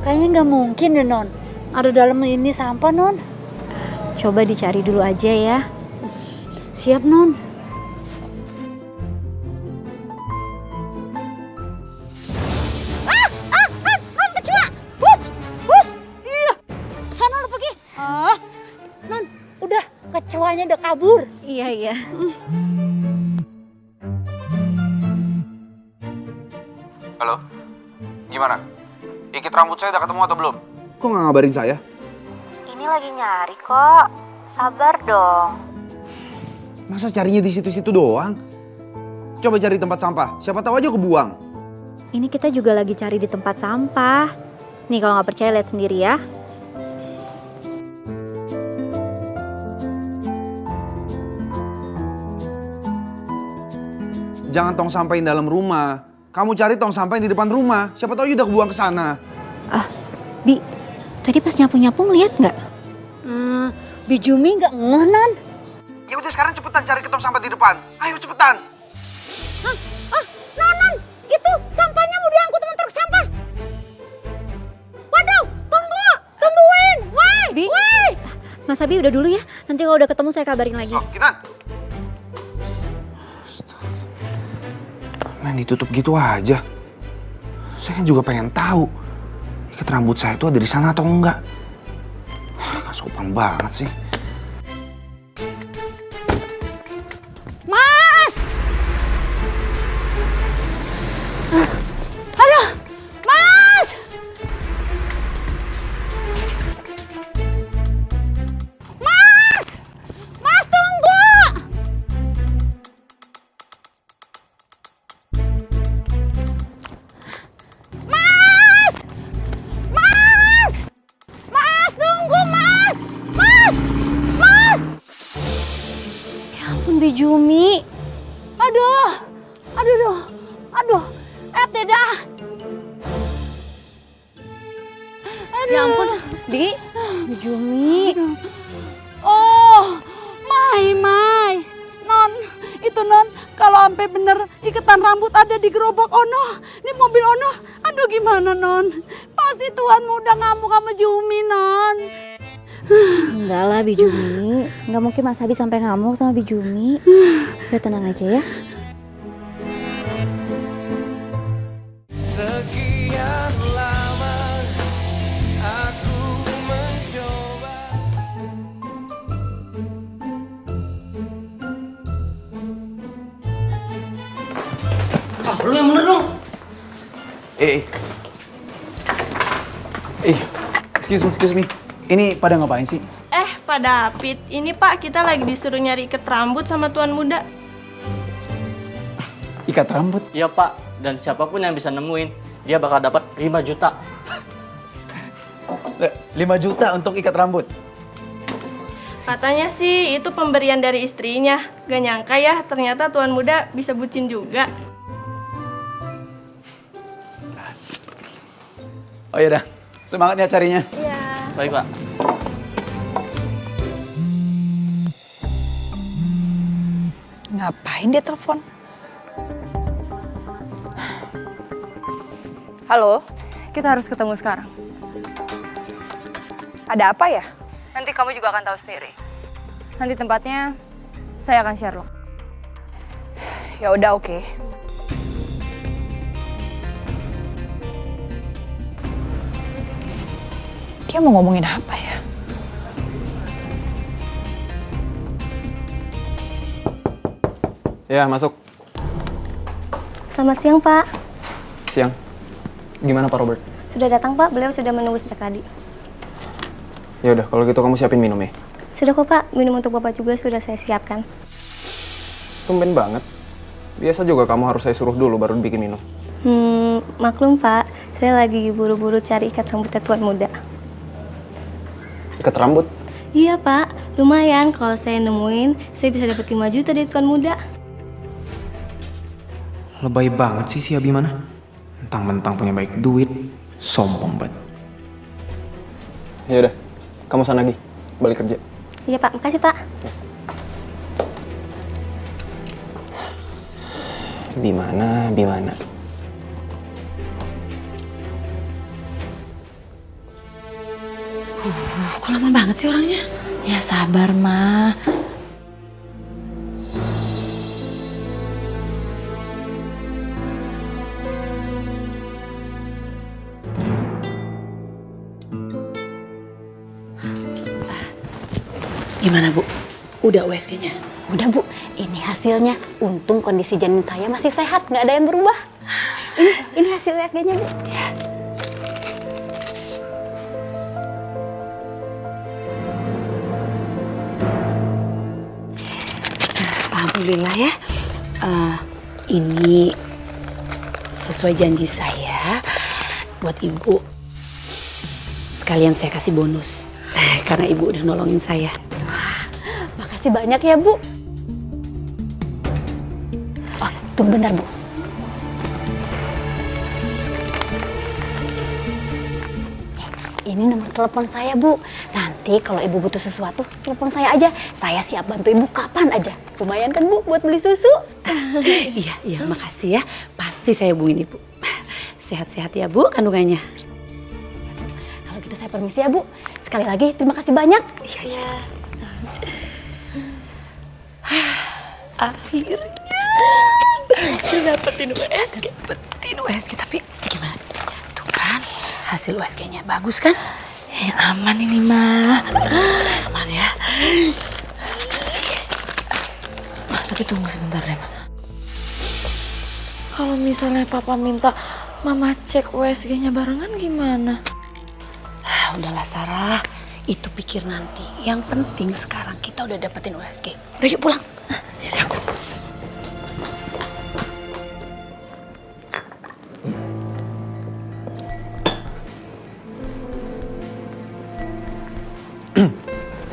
Kayaknya nggak mungkin deh, Non. Ada dalam ini sampah, Non. Coba dicari dulu aja ya. Siap, Non. Non kecoa! Bus! Iya! Sana lu pergi! Non, udah kecoanya udah kabur. Iya. Halo? Gimana? Ikat rambut saya udah ketemu atau belum? Kok nggak ngabarin saya? Ini lagi nyari kok. Sabar dong. Masa carinya di situ-situ doang? Coba cari tempat sampah, siapa tahu aja kebuang. Ini kita juga lagi cari di tempat sampah. Nih kalau nggak percaya lihat sendiri ya. Jangan tong sampahin dalam rumah. Kamu cari tong sampah yang di depan rumah. Siapa tahu udah kebuang ke sana. Bi, tadi pas nyapu-nyapu ngeliat nggak? Bi Jumi nggak ngeh, Non. Ya udah sekarang cepetan cari ke tong sampah di depan. Ayo cepetan. Non, itu sampahnya mau diangkut sama truk sampah. Waduh, tungguin. Bi, Mas Abi udah dulu ya. Nanti kalau udah ketemu saya kabarin lagi. Kita. Main ditutup gitu aja. Saya kan juga pengen tahu ikat rambut saya itu ada di sana atau enggak. Gak sopan banget sih. Mas! Aduh, Mas! Mas tunggu! Mas tunggu, Mas! Ya ampun Bi Jumi. Aduh, tidak. Ya ampun, Bi Jumi. Oh, Mai. Non, itu Non, kalau sampai bener iketan rambut ada di gerobak Ono, ini mobil Ono, aduh gimana Non? Pasti Tuhan udah ngamuk sama Jumi, Non. Enggak lah Bijumi, nggak mungkin Mas Abi sampai ngamuk sama Bijumi. Udah tenang aja ya. Sekian lama aku mencoba. Lu yang bener dong. Excuse me. Ini pada ngapain sih? Pak David, ini Pak kita lagi disuruh nyari ikat rambut sama tuan muda. Ikat rambut? Iya Pak, dan siapapun yang bisa nemuin, dia bakal dapat 5 juta. 5 juta untuk ikat rambut? Katanya sih itu pemberian dari istrinya. Gak nyangka ya, ternyata tuan muda bisa bucin juga. Oh iya dah, semangat ya carinya. Iya. Baik Pak. Ngapain dia telepon? Halo, Kita harus ketemu sekarang. ada apa ya? Nanti kamu juga akan tahu sendiri. Nanti tempatnya saya akan share loh. Ya udah, oke. Dia mau ngomongin apa ya? Ya, masuk. Selamat siang, Pak. Siang. Gimana Pak Robert? Sudah datang, Pak. Beliau sudah menunggu sejak tadi. Ya udah, kalau gitu kamu siapin minum ya. Sudah kok, Pak. Minum untuk Bapak juga sudah saya siapkan. Tumben banget. Biasa juga kamu harus saya suruh dulu baru bikin minum. Maklum, Pak. Saya lagi buru-buru cari ikat rambutnya tuan muda. Ikat rambut? Iya, Pak. Lumayan. Kalau saya nemuin, saya bisa dapat 5 juta dari tuan muda. Lebay banget sih si Abimana. Mentang-mentang punya baik duit, sombong banget. Ya udah, kamu sana lagi, balik kerja. Iya, Pak. Makasih, Pak. Bimana? Kok lama banget sih orangnya? Ya sabar, Ma. Gimana, Bu? Udah USG-nya? Udah, Bu. Ini hasilnya. Untung kondisi janin saya masih sehat, nggak ada yang berubah. Ini hasil USG-nya, Bu. Ya. Alhamdulillah ya. Ini sesuai janji saya buat Ibu. Sekalian saya kasih bonus karena Ibu udah nolongin saya. Makasih banyak ya, Bu. Oh, tunggu bentar, Bu. Ini nomor telepon saya, Bu. Nanti kalau Ibu butuh sesuatu, telepon saya aja. Saya siap bantu Ibu kapan aja. Lumayan kan, Bu, buat beli susu? Iya, makasih ya. Pasti saya hubungin Ibu. Sehat-sehat ya, Bu, kandungannya. Kalau gitu saya permisi ya, Bu. Sekali lagi terima kasih banyak. Iya. Akhirnya berhasil dapetin USG. Tapi gimana? Tuh kan, hasil USG-nya bagus kan? Ya, aman ini mah. Aman ya. Tapi tunggu sebentar deh, Ma. Kalau misalnya Papa minta Mama cek USG-nya barengan gimana? Udahlah Sarah, itu pikir nanti. Yang penting sekarang kita udah dapetin USG. Udah yuk pulang. Yaudah.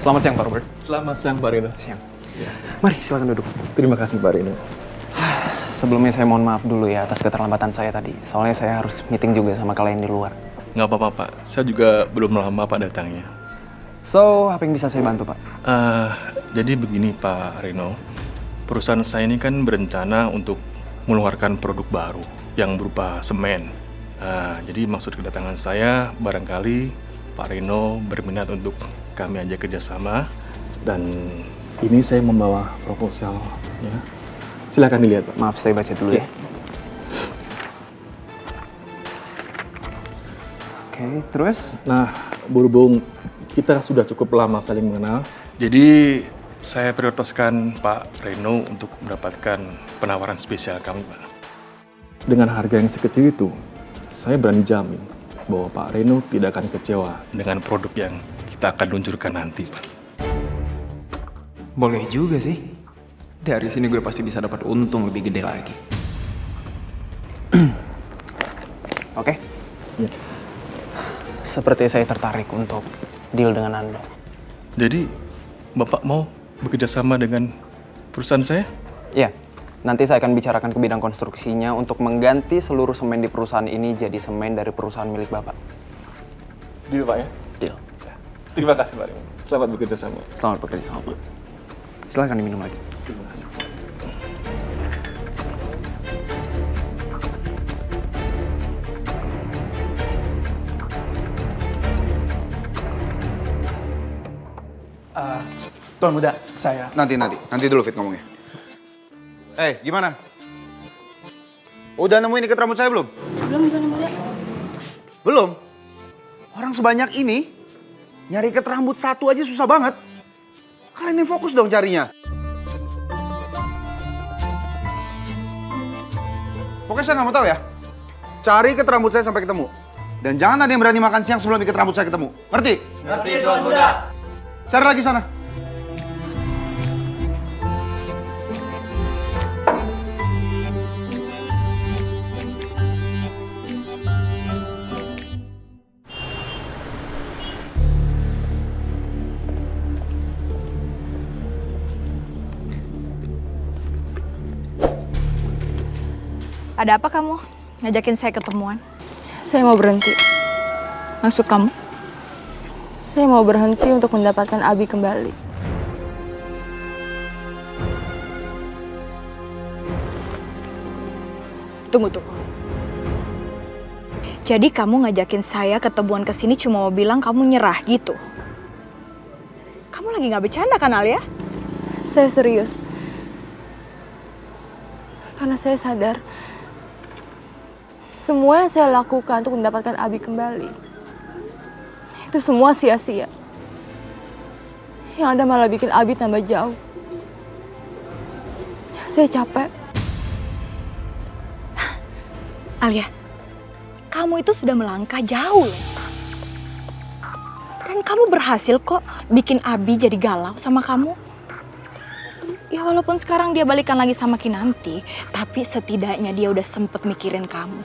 Selamat siang Pak Robert. Selamat siang Pak Rino. Siang. Mari silakan duduk. Terima kasih Pak Rino. Sebelumnya saya mohon maaf dulu ya atas keterlambatan saya tadi. Soalnya saya harus meeting juga sama kalian di luar. Nggak apa-apa Pak, saya juga belum lama Pak datangnya. So, apa yang bisa saya bantu Pak? Jadi begini Pak Rino, perusahaan saya ini kan berencana untuk mengeluarkan produk baru yang berupa semen. Jadi maksud kedatangan saya barangkali Pak Rino berminat untuk kami ajak kerjasama dan ini saya membawa proposal ya. Silakan dilihat Pak. Maaf, saya baca dulu ya. Oke, terus? Nah, berhubung kita sudah cukup lama saling mengenal, jadi saya prioritaskan Pak Reno untuk mendapatkan penawaran spesial kami, Pak. Dengan harga yang sekecil itu, saya berani jamin bahwa Pak Reno tidak akan kecewa dengan produk yang kita akan luncurkan nanti, Pak. Boleh juga sih. Dari sini gue pasti bisa dapat untung lebih gede lagi. Oke. Ya. Seperti saya tertarik untuk deal dengan Anda. Jadi, Bapak mau bekerja sama dengan perusahaan saya? Iya. Nanti saya akan bicarakan ke bidang konstruksinya untuk mengganti seluruh semen di perusahaan ini jadi semen dari perusahaan milik Bapak. Deal, Pak ya? Deal. Terima kasih, Pak. Selamat bekerja sama. Selamat bekerja sama, Pak. Silahkan diminum lagi. Terima kasih. Tuan Muda, saya... Nanti dulu Fit ngomongnya. Gimana? Udah nemuin ikat rambut saya belum? Belum? Orang sebanyak ini, nyari ikat rambut satu aja susah banget. Kalian yang fokus dong carinya. Pokoknya saya nggak mau tahu ya. Cari ikat rambut saya sampai ketemu. Dan jangan ada yang berani makan siang sebelum ikat rambut saya ketemu. Ngerti? Ngerti, Tuan Muda. Cari lagi sana. Ada apa kamu? Ngajakin saya ketemuan? Saya mau berhenti. Maksud kamu? Saya mau berhenti untuk mendapatkan Abi kembali. Tunggu. Jadi kamu ngajakin saya ketemuan kesini cuma mau bilang kamu nyerah gitu? Kamu lagi nggak bercanda kan, Alia? Saya serius. Karena saya sadar semua yang saya lakukan untuk mendapatkan Abi kembali itu semua sia-sia. Yang ada malah bikin Abi tambah jauh. Saya capek. Alia, kamu itu sudah melangkah jauh loh. Dan kamu berhasil kok bikin Abi jadi galau sama kamu. Ya walaupun sekarang dia balikan lagi sama Kinanti, tapi setidaknya dia udah sempet mikirin kamu.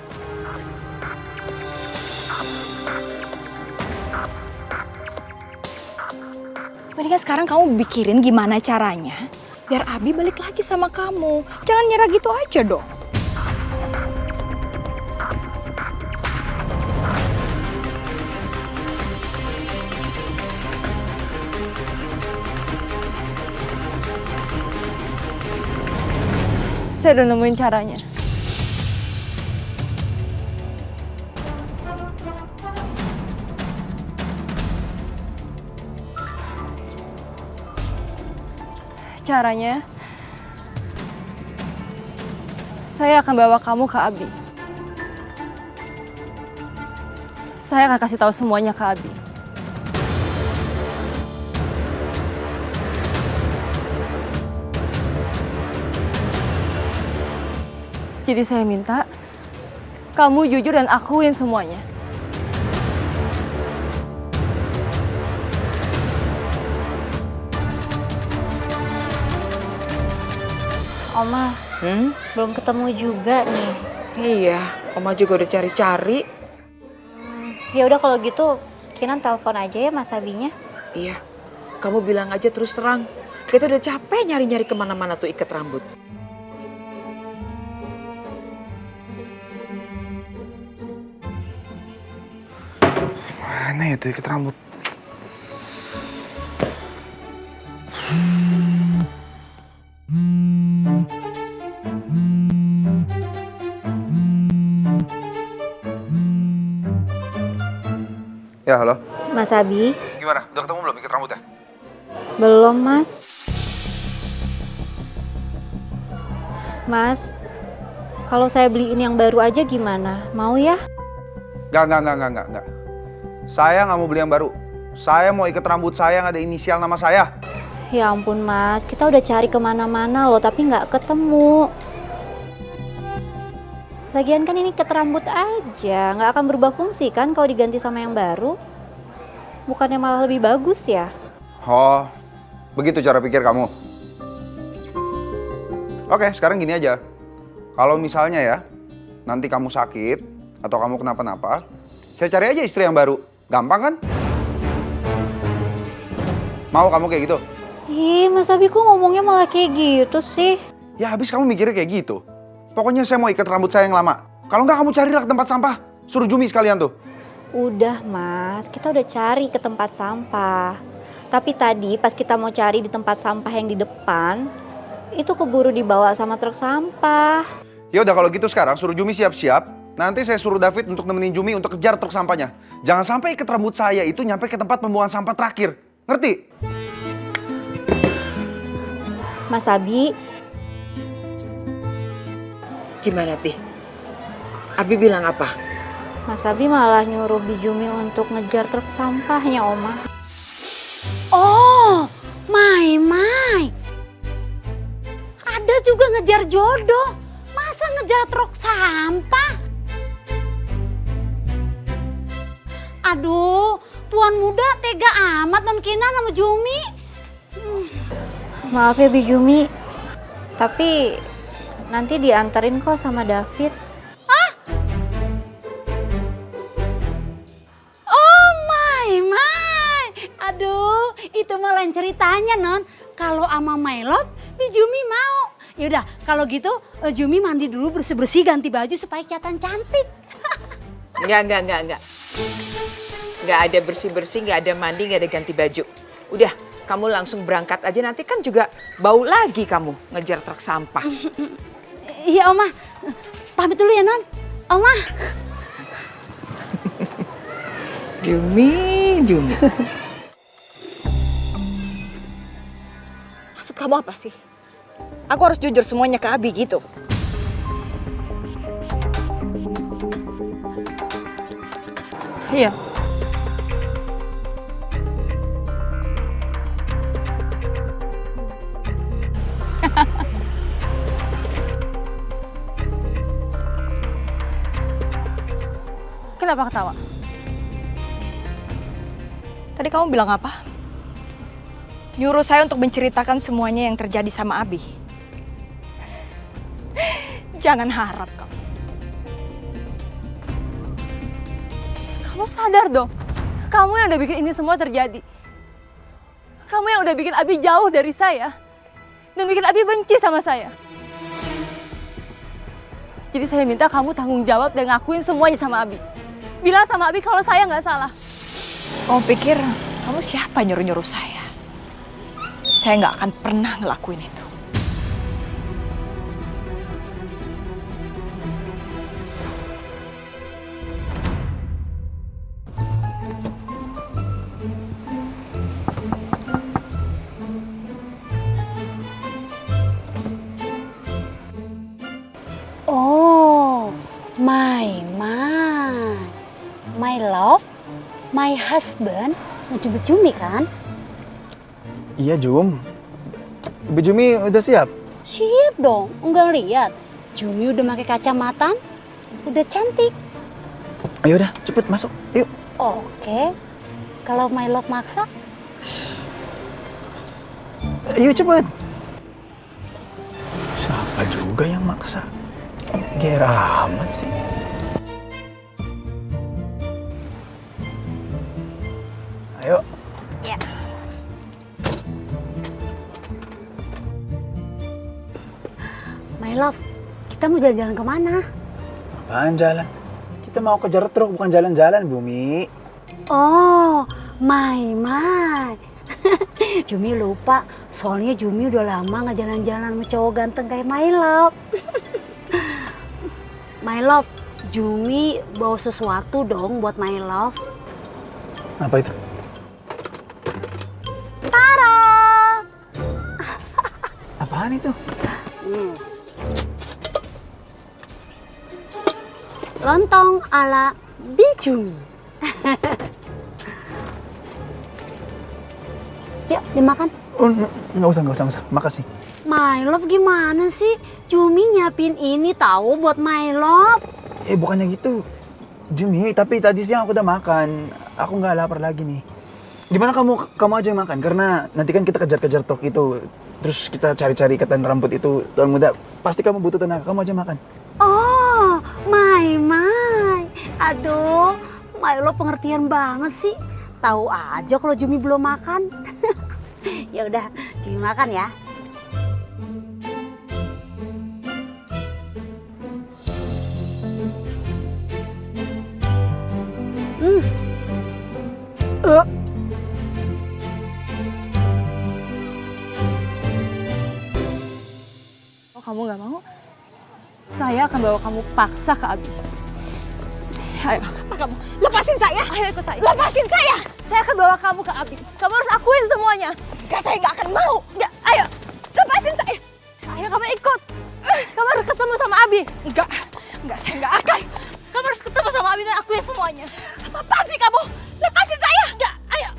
Mendingan sekarang kamu pikirin gimana caranya biar Abi balik lagi sama kamu. Jangan nyerah gitu aja dong. Saya udah nemuin caranya. Caranya, saya akan bawa kamu ke Abi. Saya akan kasih tahu semuanya ke Abi. Jadi saya minta kamu jujur dan akuin semuanya. Oma, belum ketemu juga nih. Iya, Oma juga udah cari-cari. Ya udah kalau gitu, Kinan telepon aja ya Mas Abinya. Iya, kamu bilang aja terus terang. Kita udah capek nyari-nyari kemana-mana tuh ikat rambut. Mana ya tuh ikat rambut? Ya, halo. Mas Abi, Gimana? Udah ketemu belum ikat rambut? Belum, Mas. Mas, kalau saya beliin yang baru aja gimana? Mau ya? Nggak. Saya nggak mau beli yang baru. Saya mau ikat rambut saya yang ada inisial nama saya. Ya ampun Mas, kita udah cari kemana-mana loh, tapi nggak ketemu. Lagian kan ini ikat rambut aja, nggak akan berubah fungsi kan kalau diganti sama yang baru? Bukannya malah lebih bagus ya? Oh, begitu cara pikir kamu. Oke, sekarang gini aja. Kalau misalnya ya, nanti kamu sakit atau kamu kenapa-napa, saya cari aja istri yang baru. Gampang kan? Mau kamu kayak gitu? Ih, Mas Abi kok ngomongnya malah kayak gitu sih? Ya habis kamu mikirnya kayak gitu. Pokoknya saya mau ikat rambut saya yang lama. Kalau nggak kamu carilah ke tempat sampah. Suruh Jumi sekalian tuh. Udah Mas, kita udah cari ke tempat sampah. Tapi tadi pas kita mau cari di tempat sampah yang di depan, itu keburu dibawa sama truk sampah. Ya udah kalau gitu sekarang suruh Jumi siap-siap. Nanti saya suruh David untuk nemenin Jumi untuk kejar truk sampahnya. Jangan sampai ikat rambut saya itu nyampe ke tempat pembuangan sampah terakhir. Ngerti? Mas Abi. Gimana, Tih? Abi bilang apa? Mas Abi malah nyuruh Bijumi untuk ngejar truk sampahnya, Oma. Oh, Mai. Ada juga ngejar jodoh. Masa ngejar truk sampah? Aduh, tuan muda tega amat non Kinan sama Jumi. Maaf ya Bijumi, tapi nanti dianterin kok sama David. Hah? Oh, Mai. Aduh, itu mah lain ceritanya non. Kalau sama My Love, Bijumi mau. Yaudah, kalau gitu Jumi mandi dulu bersih-bersih ganti baju supaya kelihatan cantik. Enggak. Nggak ada bersih-bersih, nggak ada mandi, nggak ada ganti baju. Udah, kamu langsung berangkat aja, nanti kan juga bau lagi kamu ngejar truk sampah. Iya Oma, pamit dulu ya non. Oma. Jumi. Maksud kamu apa sih? Aku harus jujur semuanya ke Abi gitu? Iya. Kenapa ketawa? Tadi kamu bilang apa? Nyuruh saya untuk menceritakan semuanya yang terjadi sama Abi. Jangan harap kamu. Kamu sadar dong, kamu yang udah bikin ini semua terjadi. Kamu yang udah bikin Abi jauh dari saya. Dan bikin Abi benci sama saya. Jadi saya minta kamu tanggung jawab dan ngakuin semuanya sama Abi. Bilang sama Abi kalau saya nggak salah. Kamu pikir kamu siapa nyuruh-nyuruh saya? Saya nggak akan pernah ngelakuin itu. Oh, My Love, my husband, ngejemput Jumi kan? Iya Jum. Ibu Jumi udah siap? Siap dong, enggak lihat. Jumi udah pakai kacamata, udah cantik. Ayo udah, cepet masuk, yuk. Oke, kalau My Love maksa? Ayo cepet. Siapa juga yang maksa? Ger amat sih. Ayo. Ya. My Love, kita mau jalan-jalan kemana? Apaan jalan? Kita mau kejar truk, bukan jalan-jalan, Bumi. Oh, My. Jumi lupa, soalnya Jumi udah lama nggak jalan-jalan sama cowok ganteng kayak My Love. My Love, Jumi bawa sesuatu dong buat My Love. Apa itu? Tara! Apaan itu? Lontong ala Bijumi. Yuk, dimakan. Oh, nggak usah. Makasih. My love gimana sih? Cumi nyiapin ini tahu buat my love. Bukannya gitu. Jumi, tapi tadi siang aku udah makan. Aku nggak lapar lagi nih. Gimana kamu aja yang makan? Karena nanti kan kita kejar-kejar truk itu. Terus kita cari-cari ikatan rambut itu. Tuan muda, pasti kamu butuh tenaga. Kamu aja makan. Oh, my. Aduh, my love pengertian banget sih. Tahu aja kalau Jumi belum makan. Ya udah, Jumi makan ya. Kalau kamu nggak mau, saya akan bawa kamu paksa ke Abi. Ayo. Apa kamu? Lepasin saya! Ayo ikut saya. Lepasin saya! Saya akan bawa kamu ke Abi. Kamu harus akuin semuanya. Enggak, saya nggak akan mau. Enggak, ayo. Lepasin saya! Ayo kamu ikut. Kamu harus ketemu sama Abi. Enggak, saya nggak akan. Kamu harus ketemu sama Abi dan akuin semuanya. Apaan sih kamu? Lepasin saya! Enggak, ayo.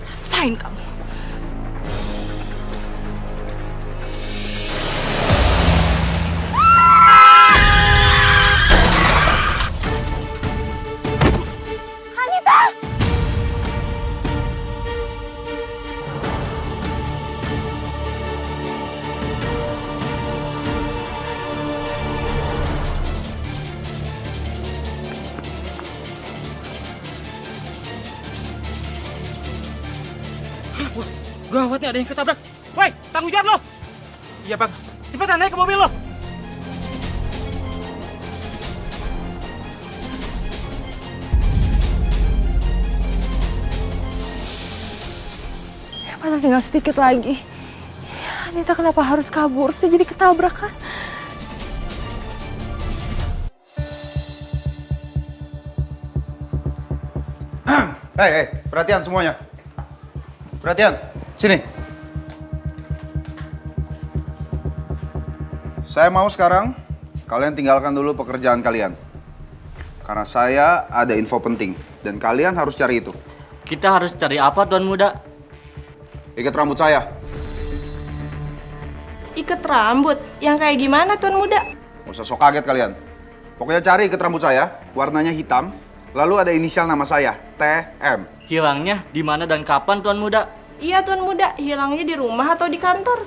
Rasain kamu. Gawat nih, ada yang ketabrak. Woi, tanggung jawab lo. Iya bang, cepetan naik ke mobil lo. Padahal tinggal sedikit lagi. Anita kenapa harus kabur sih jadi ketabrak kan? Hei, perhatian semuanya. Perhatian, sini. Saya mau sekarang kalian tinggalkan dulu pekerjaan kalian. Karena saya ada info penting dan kalian harus cari itu. Kita harus cari apa, Tuan Muda? Ikat rambut saya. Ikat rambut? Yang kayak gimana, Tuan Muda? Gak usah sok kaget kalian. Pokoknya cari ikat rambut saya, warnanya hitam, lalu ada inisial nama saya, TM. Hilangnya di mana dan kapan, Tuan Muda? Iya, Tuan Muda. Hilangnya di rumah atau di kantor?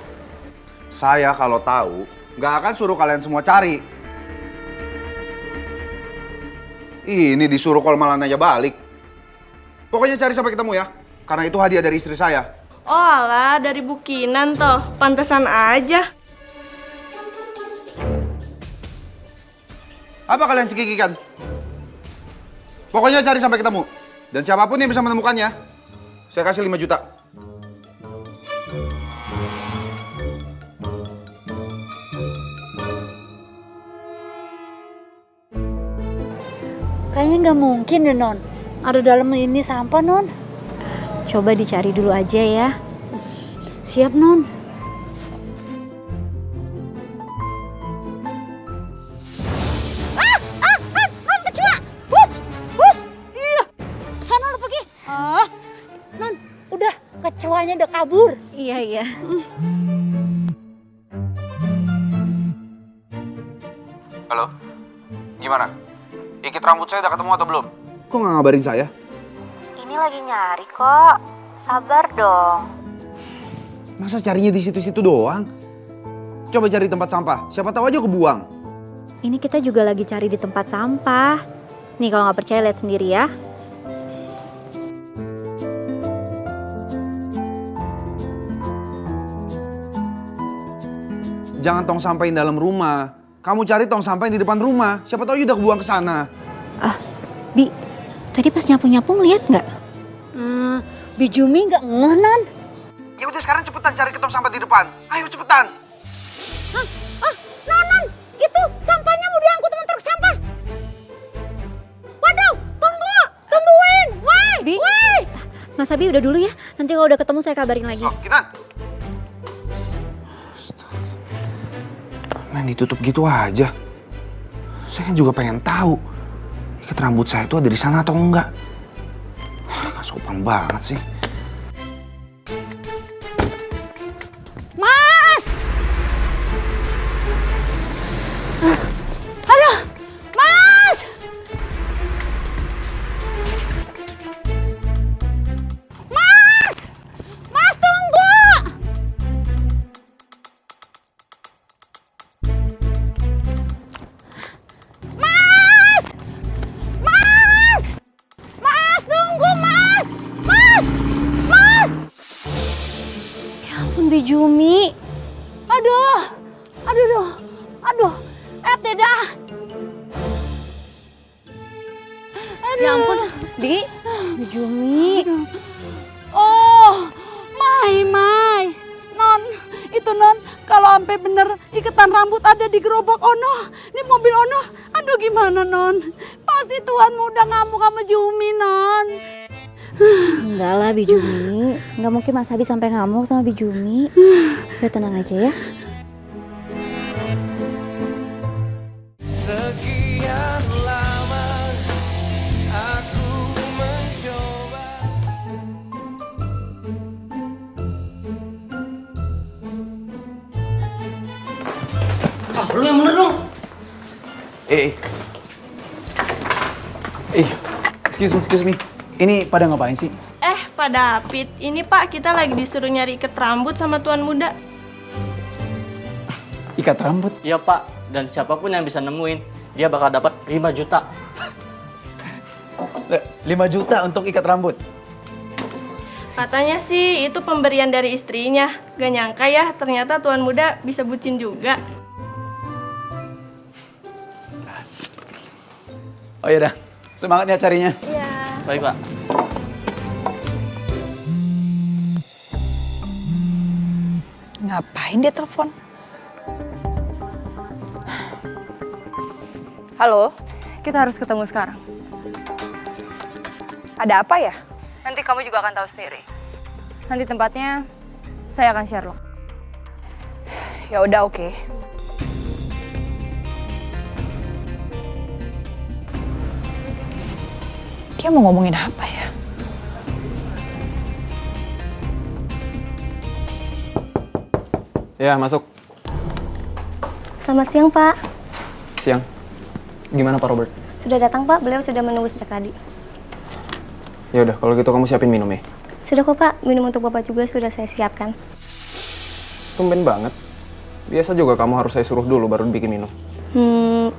Saya kalau tahu, nggak akan suruh kalian semua cari. Ini disuruh call malah nanya balik. Pokoknya cari sampai ketemu ya, karena itu hadiah dari istri saya. Oh alah, dari Bukinan toh. Pantesan aja. Apa kalian cekikikan? Pokoknya cari sampai ketemu. Dan siapapun yang bisa menemukannya, saya kasih 5 juta. Kayaknya nggak mungkin deh, Non. Ada dalam ini sampah, Non. Coba dicari dulu aja ya. Siap, Non. Non, kecoa! Bus! Iya! Sana lo pergi. Non, udah. Kecoanya udah kabur. Iya. Halo? Gimana? Ikit rambut saya udah ketemu atau belum? Kok nggak ngabarin saya? Ini lagi nyari kok. Sabar dong. Masa carinya di situ-situ doang? Coba cari tempat sampah, siapa tahu aja kebuang. Ini kita juga lagi cari di tempat sampah. Nih kalau nggak percaya lihat sendiri ya. Jangan tong sampahin dalam rumah. Kamu cari tong sampah yang di depan rumah. Siapa tahu udah kebuang ke sana. Bi, tadi pas nyapu-nyapu ngeliat nggak? Bijumi nggak ngeh, Non. Ya udah sekarang cepetan cari ke tong sampah di depan. Ayo cepetan. Non, itu sampahnya mau diangkut sama truk sampah. Waduh, tunggu. Mas Abi udah dulu ya. Nanti kalau udah ketemu saya kabarin lagi. Main ditutup gitu aja. Saya kan juga pengen tahu ikat rambut saya itu ada di sana atau enggak. Gak sopan banget sih. Mas! Aduh! Mas! Mas! Mas tunggu! Mas! Mas! Mas tunggu Mas! Mas! Mas! Ya ampun Bijumi. Aduh! Aduh! Aduh! Tidak! Ya ampun, Di. Bijumi. Oh, Mai. Non, itu Non, kalau sampai bener iketan rambut ada di gerobak Ono, di mobil Ono, aduh gimana Non? Pasti tuanmu udah ngamuk sama Jumi, Non. Enggak lah Bijumi. Enggak mungkin Mas Abi sampai ngamuk sama Bijumi. Udah tenang aja ya. Sekian lama aku mencoba. Lu yang bener dong. Excuse me. Ini pada ngapain sih? Pak David, ini Pak kita lagi disuruh nyari ikat rambut sama tuan muda. Ikat rambut? Iya Pak, dan siapapun yang bisa nemuin, dia bakal dapat 5 juta. 5 juta untuk ikat rambut? Katanya sih itu pemberian dari istrinya. Gak nyangka ya, ternyata tuan muda bisa bucin juga. Oh iya dah, semangat ya carinya. Iya. Baik Pak. Ngapain dia telepon? Halo? Kita harus ketemu sekarang. Ada apa ya? Nanti kamu juga akan tahu sendiri. Nanti tempatnya saya akan share loh. Ya udah oke. Dia mau ngomongin apa ya? Ya, masuk. Selamat siang, Pak. Siang. Gimana Pak Robert? Sudah datang, Pak. Beliau sudah menunggu sejak tadi. Ya udah, kalau gitu kamu siapin minum ya. Sudah kok, Pak. Minum untuk Bapak juga sudah saya siapkan. Tumben banget. Biasa juga kamu harus saya suruh dulu baru bikin minum.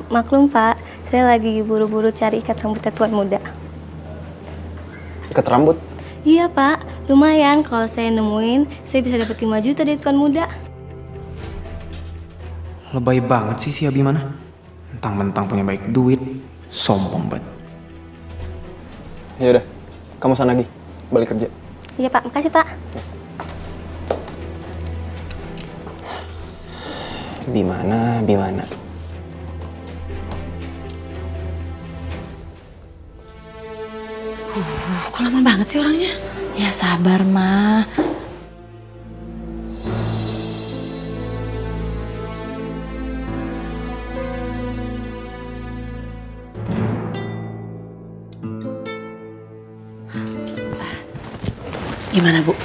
Maklum, Pak. Saya lagi buru-buru cari ikat rambutnya tuan muda. Ikat rambut? Iya, Pak. Lumayan. Kalau saya nemuin, saya bisa dapat 5 juta dari tuan muda. Lebay banget sih si Abimana. Mentang-mentang punya baik duit, sombong banget. Ya udah, kamu sana lagi, balik kerja. Iya, Pak. Makasih, Pak. Bimana? Kok lama banget sih orangnya? Ya sabar, Ma. Gimana Bu?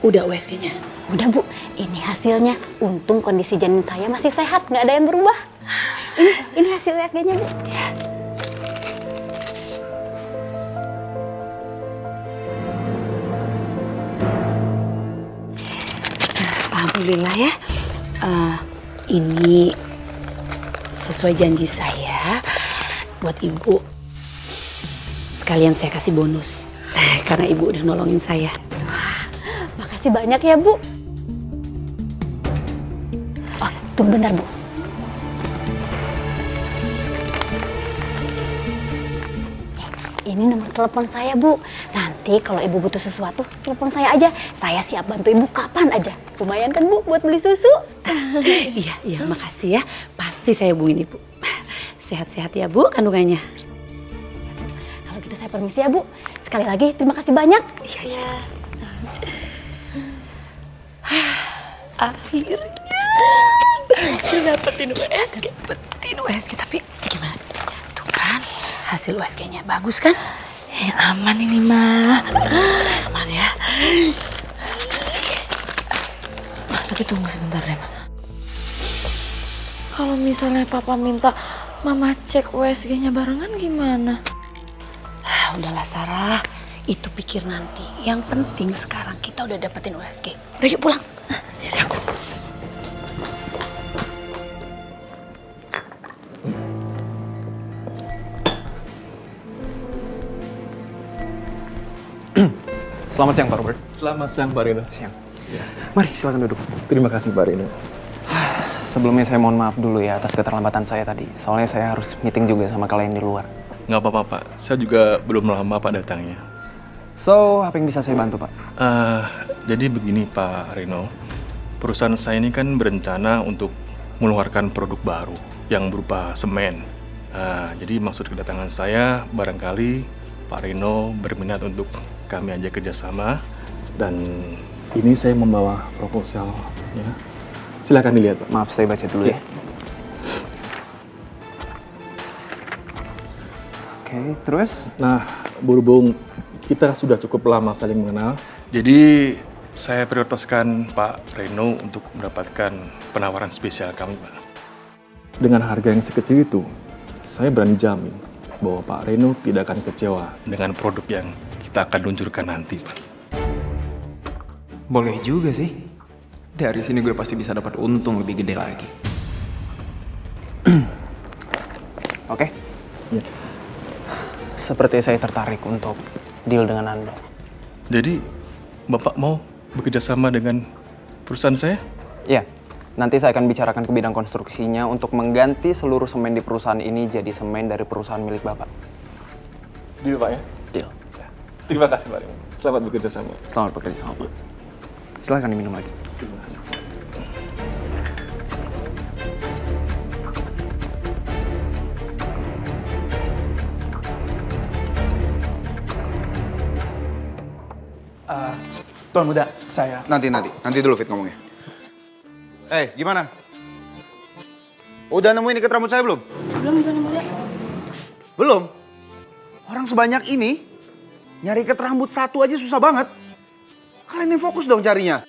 Udah USG-nya? Udah Bu, ini hasilnya. Untung kondisi janin saya masih sehat, nggak ada yang berubah. Ini hasil USG-nya Bu. Ya. Alhamdulillah ya, ini sesuai janji saya buat Ibu. Sekalian saya kasih bonus, karena Ibu udah nolongin saya. Makasih banyak ya Bu. Oh, tunggu bentar Bu. Ini nomor telepon saya Bu. Nanti kalau Ibu butuh sesuatu, telepon saya aja. Saya siap bantu Ibu kapan aja. Lumayan kan Bu buat beli susu? Iya, makasih ya. Pasti saya hubungin Ibu. Sehat-sehat ya Bu kandungannya. Kalau gitu saya Saya permisi ya, Bu. Sekali lagi terima kasih banyak. Iya. Akhirnya berhasil dapetin USG. Tapi gimana? Tuh kan, hasil USG-nya bagus kan? Ya aman ini mah. Aman ya. Tapi tunggu sebentar deh, Ma. Kalau misalnya Papa minta Mama cek USG-nya barengan gimana? Udahlah Sarah, itu pikir nanti. Yang penting sekarang kita udah dapetin USG. Udah yuk pulang. Yaudah aku. Selamat siang Pak Robert. Selamat siang Pak Rino. Siang. Mari silakan duduk. Terima kasih Pak Rino. Sebelumnya saya mohon maaf dulu ya atas keterlambatan saya tadi. Soalnya saya harus meeting juga sama kalian di luar. Nggak apa-apa Pak, saya juga belum lama Pak datangnya. So, apa yang bisa saya bantu Pak? Jadi begini Pak Rino, perusahaan saya ini kan berencana untuk mengeluarkan produk baru yang berupa semen. Jadi maksud kedatangan saya barangkali Pak Rino berminat untuk kami ajak kerjasama, dan ini saya membawa proposal ya. Silakan dilihat Pak. Maaf saya baca dulu ya. Oke, terus? Nah, berhubung kita sudah cukup lama saling mengenal, jadi saya prioritaskan Pak Reno untuk mendapatkan penawaran spesial kami, Pak. Dengan harga yang sekecil itu, saya berani jamin bahwa Pak Reno tidak akan kecewa dengan produk yang kita akan luncurkan nanti, Pak. Boleh juga sih. Dari sini gue pasti bisa dapat untung lebih gede lagi. Oke. Ya. Seperti saya tertarik untuk deal dengan Anda. Jadi, Bapak mau bekerja sama dengan perusahaan saya? Iya. Nanti saya akan bicarakan ke bidang konstruksinya untuk mengganti seluruh semen di perusahaan ini jadi semen dari perusahaan milik Bapak. Deal, Pak ya? Deal. Terima kasih, Pak. Selamat bekerja sama. Selamat bekerja sama, Pak. Silahkan diminum lagi. Terima kasih. Tuan Muda, saya... Nanti dulu Fit ngomongnya. Gimana? Udah nemuin ikat rambut saya belum? Belum? Orang sebanyak ini, nyari ikat rambut satu aja susah banget. Kalian yang fokus dong carinya.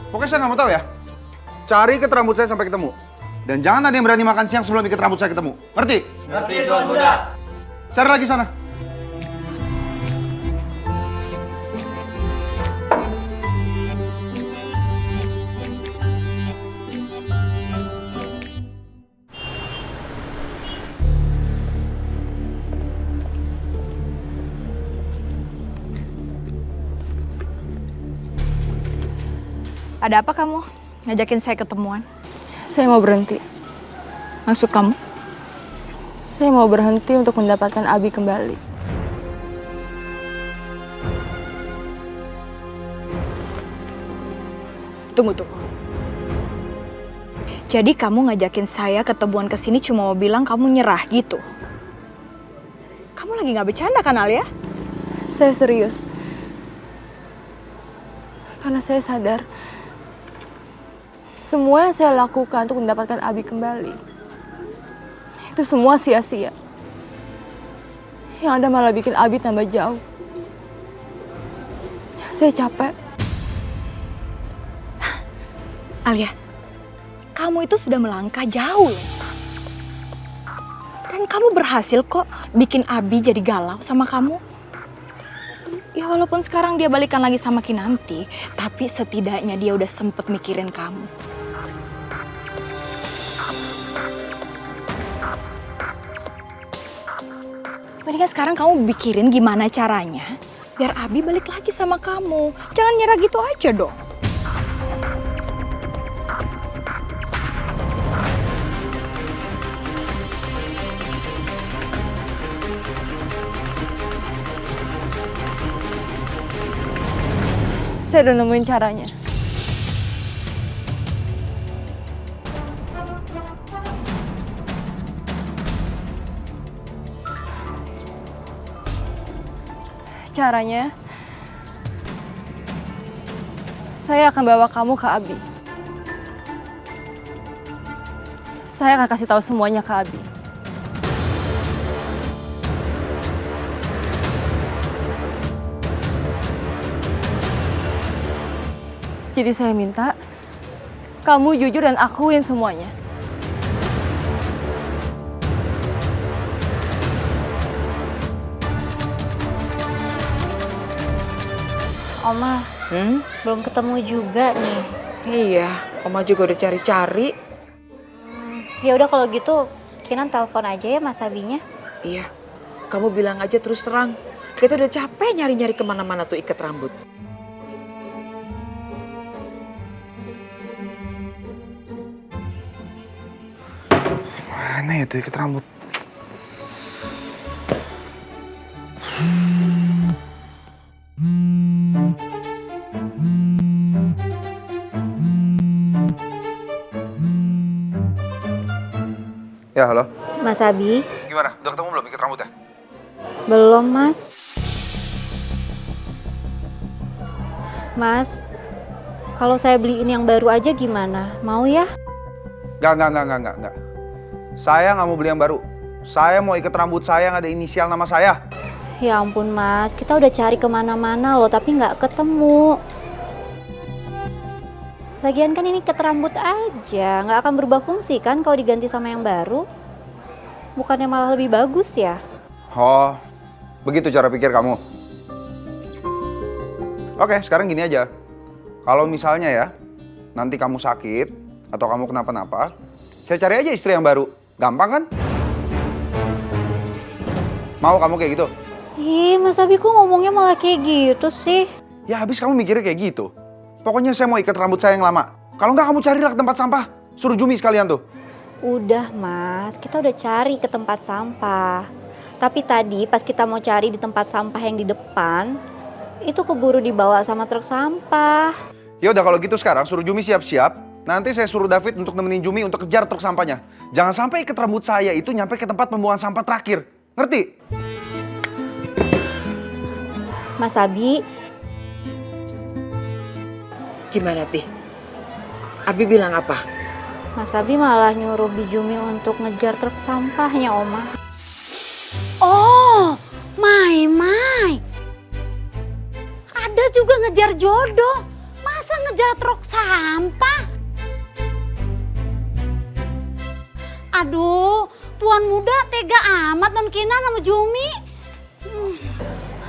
Pokoknya saya nggak mau tahu ya. Cari ikat rambut saya sampai ketemu. Dan jangan ada yang berani makan siang sebelum ikat rambut saya ketemu. Ngerti? Ngerti, Tuan Muda. Cari lagi sana. Ada apa kamu? Ngajakin saya ketemuan? Saya mau berhenti. Maksud kamu? Saya mau berhenti untuk mendapatkan Abi kembali. Tunggu. Jadi kamu ngajakin saya ketemuan kesini cuma mau bilang kamu nyerah gitu? Kamu lagi nggak bercanda kan, Alia? Saya serius. Karena saya sadar semua yang saya lakukan untuk mendapatkan Abi kembali itu semua sia-sia. Yang ada malah bikin Abi tambah jauh. Saya capek. Alia, kamu itu sudah melangkah jauh. Dan kamu berhasil kok bikin Abi jadi galau sama kamu. Ya walaupun sekarang dia balikan lagi sama Kinanti, tapi setidaknya dia udah sempet mikirin kamu. Mendingan sekarang kamu pikirin gimana caranya biar Abi balik lagi sama kamu. Jangan nyerah gitu aja dong. Saya udah nemuin caranya. Caranya, saya akan bawa kamu ke Abi. Saya akan kasih tahu semuanya ke Abi. Jadi saya minta kamu jujur dan akuin semuanya. Oma, belum ketemu juga nih. Iya, Oma juga udah cari-cari. Ya udah kalau gitu, Kinan telepon aja ya Mas Abinya. Iya, kamu bilang aja terus terang. Kita udah capek nyari-nyari kemana-mana tuh ikat rambut. Mana ya tuh ikat rambut? Ya, halo. Mas Abi? Gimana? Udah ketemu belum ikat rambutnya? Belum, Mas. Mas, kalau saya beliin yang baru aja gimana? Mau ya? Nggak. Saya nggak mau beli yang baru. Saya mau ikat rambut saya yang ada inisial nama saya. Ya ampun, Mas. Kita udah cari kemana-mana loh, tapi nggak ketemu. Lagian kan ini ikat rambut aja, nggak akan berubah fungsi kan kalau diganti sama yang baru? Bukannya malah lebih bagus ya? Oh, begitu cara pikir kamu. Oke, sekarang gini aja. Kalau misalnya ya, nanti kamu sakit atau kamu kenapa-napa, saya cari aja istri yang baru. Gampang kan? Mau kamu kayak gitu? Ih, Mas Abi kok ngomongnya malah kayak gitu sih? Ya habis kamu mikirnya kayak gitu. Pokoknya saya mau ikat rambut saya yang lama. Kalau nggak kamu carilah ke tempat sampah. Suruh Jumi sekalian tuh. Udah Mas, kita udah cari ke tempat sampah. Tapi tadi pas kita mau cari di tempat sampah yang di depan, itu keburu dibawa sama truk sampah. Ya udah kalau gitu sekarang suruh Jumi siap-siap. Nanti saya suruh David untuk nemenin Jumi untuk kejar truk sampahnya. Jangan sampai ikat rambut saya itu nyampe ke tempat pembuangan sampah terakhir. Ngerti? Mas Abi. Gimana, Tih? Abi bilang apa? Mas Abi malah nyuruh Bijumi untuk ngejar truk sampahnya, Oma. Oh, Mai. Ada juga ngejar jodoh. Masa ngejar truk sampah? Aduh, tuan muda tega amat non Kinan sama Jumi.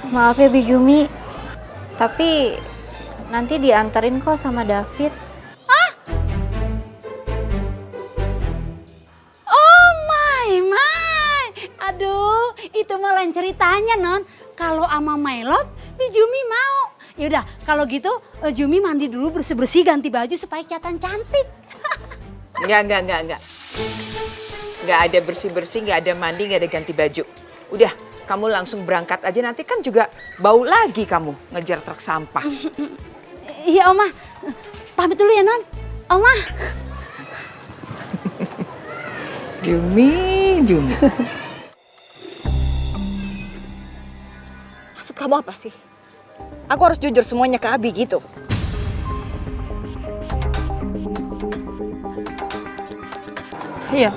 Maaf ya Bijumi, tapi nanti dianterin kok sama David. Hah? Oh, Mai. Aduh, itu mah lain ceritanya, Non. Kalau sama My Love, Jumi mau. Yaudah, kalau gitu Jumi mandi dulu bersih-bersih, ganti baju supaya kelihatan cantik. Enggak. Nggak ada bersih-bersih, nggak ada mandi, nggak ada ganti baju. Udah, kamu langsung berangkat aja, nanti kan juga bau lagi kamu ngejar truk sampah. Iya, Oma. Pamit dulu ya, Non. Oma. Jumi. Maksud kamu apa sih? Aku harus jujur semuanya ke Abi gitu? Iya.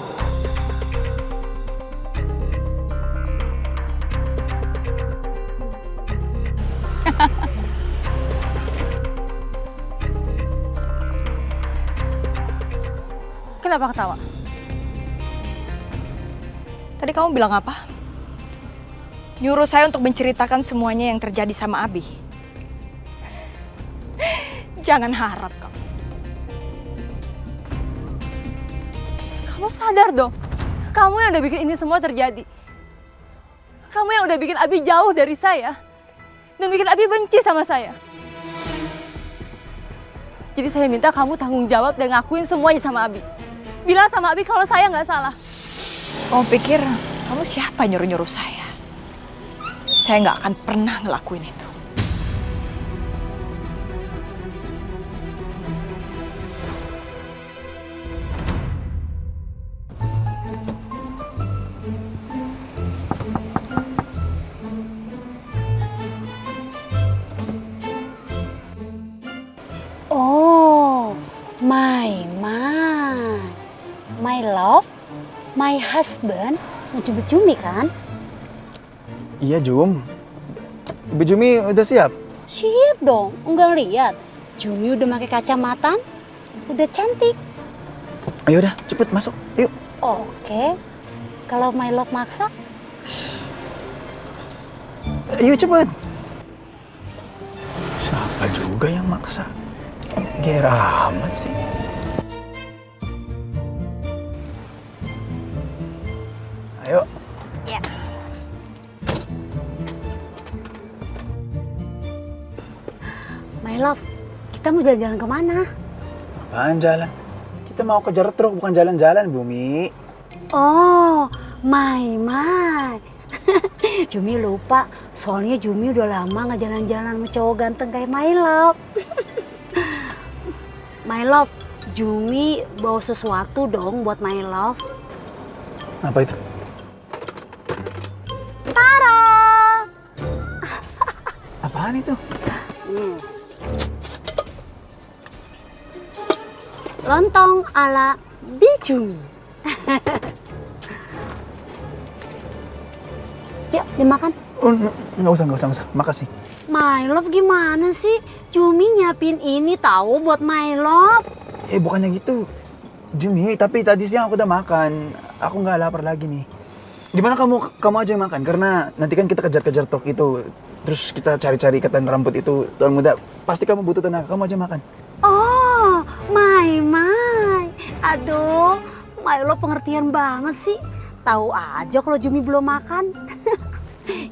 Kenapa ketawa? Tadi kamu bilang apa? Nyuruh saya untuk menceritakan semuanya yang terjadi sama Abi. Jangan harap kamu. Kamu sadar dong, kamu yang udah bikin ini semua terjadi. Kamu yang udah bikin Abi jauh dari saya. Dan bikin Abi benci sama saya. Jadi saya minta kamu tanggung jawab dan ngakuin semuanya sama Abi. Bilang sama Abi kalau saya nggak salah. Kamu pikir kamu siapa nyuruh-nyuruh saya? Saya nggak akan pernah ngelakuin itu. My husband ngejemput Jumi kan? Iya, Jum. Ibu Jumi udah siap? Siap dong, enggak lihat. Jumi udah pakai kacamata, udah cantik. Ayo udah, cepet masuk. Yuk. Oke. Kalau my love maksa? Ayo cepet. Siapa juga yang maksa? Ger amat sih. Ayo. Ya. My love, kita mau jalan-jalan kemana? Apaan jalan? Kita mau ke Jeruk, bukan jalan-jalan, Bumi. Oh, my. Jumi lupa, soalnya Jumi udah lama nggak jalan-jalan sama cowok ganteng kayak my love. My love, Jumi bawa sesuatu dong buat my love. Apa itu? Tara! Apaan itu? Lontong ala Bijumi. Yuk, dimakan. Oh, nggak usah. Makasih. My love gimana sih? Jumi nyiapin ini tahu buat my love. Bukannya gitu. Jumi, tapi tadi siang aku udah makan. Aku nggak lapar lagi nih. Gimana kamu aja yang makan? Karena nanti kan kita kejar-kejar tok itu. Terus kita cari-cari ikatan rambut itu. Tuan muda, pasti kamu butuh tenaga. Kamu aja makan. Oh, my. Aduh, my love pengertian banget sih. Tahu aja kalau Jumi belum makan.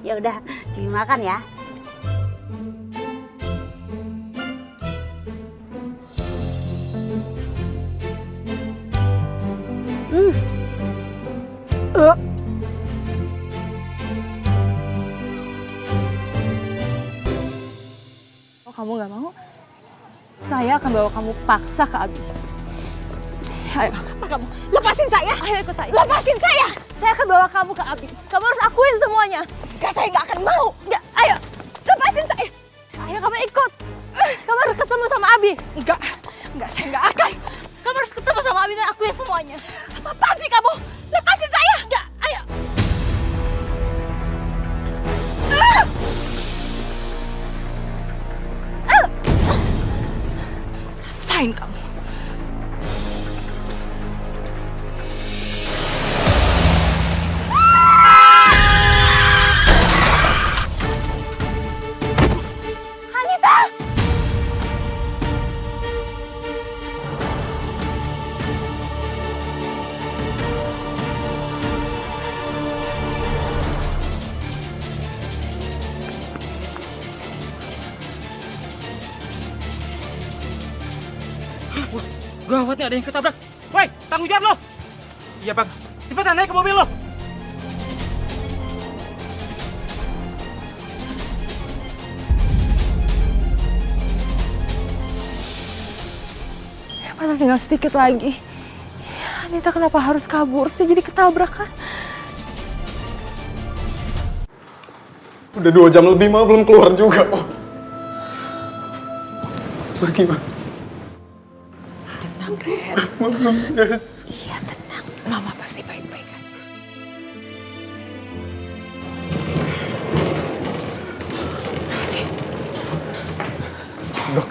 Ya udah, Jumi makan ya. Kalau kamu nggak mau, saya akan bawa kamu paksa ke Abi. Ayo. Apa kamu? Lepasin saya! Ayo ikut saya. Lepasin saya! Saya akan bawa kamu ke Abi. Kamu harus akuin semuanya. Enggak, saya nggak akan mau. Enggak, ayo. Lepasin saya! Ayo kamu ikut. Kamu harus ketemu sama Abi. Enggak, saya nggak akan. Kamu harus ketemu sama Abi dan akuin semuanya. Apaan sih kamu? Lepasin saya! Enggak, ayo. Rasain kamu. Gawat nih, ada yang ketabrak. Woi, tanggung jawab lo. Iya bang, cepetan naik ke mobil lo. Padahal tinggal sedikit lagi. Anita kenapa harus kabur sih jadi ketabrak kan? Udah 2 jam lebih mah belum keluar juga. Oh. Pergi mah. Tenang, Ren. Belum saya. Iya, tenang. Mama pasti baik-baik aja. Dok,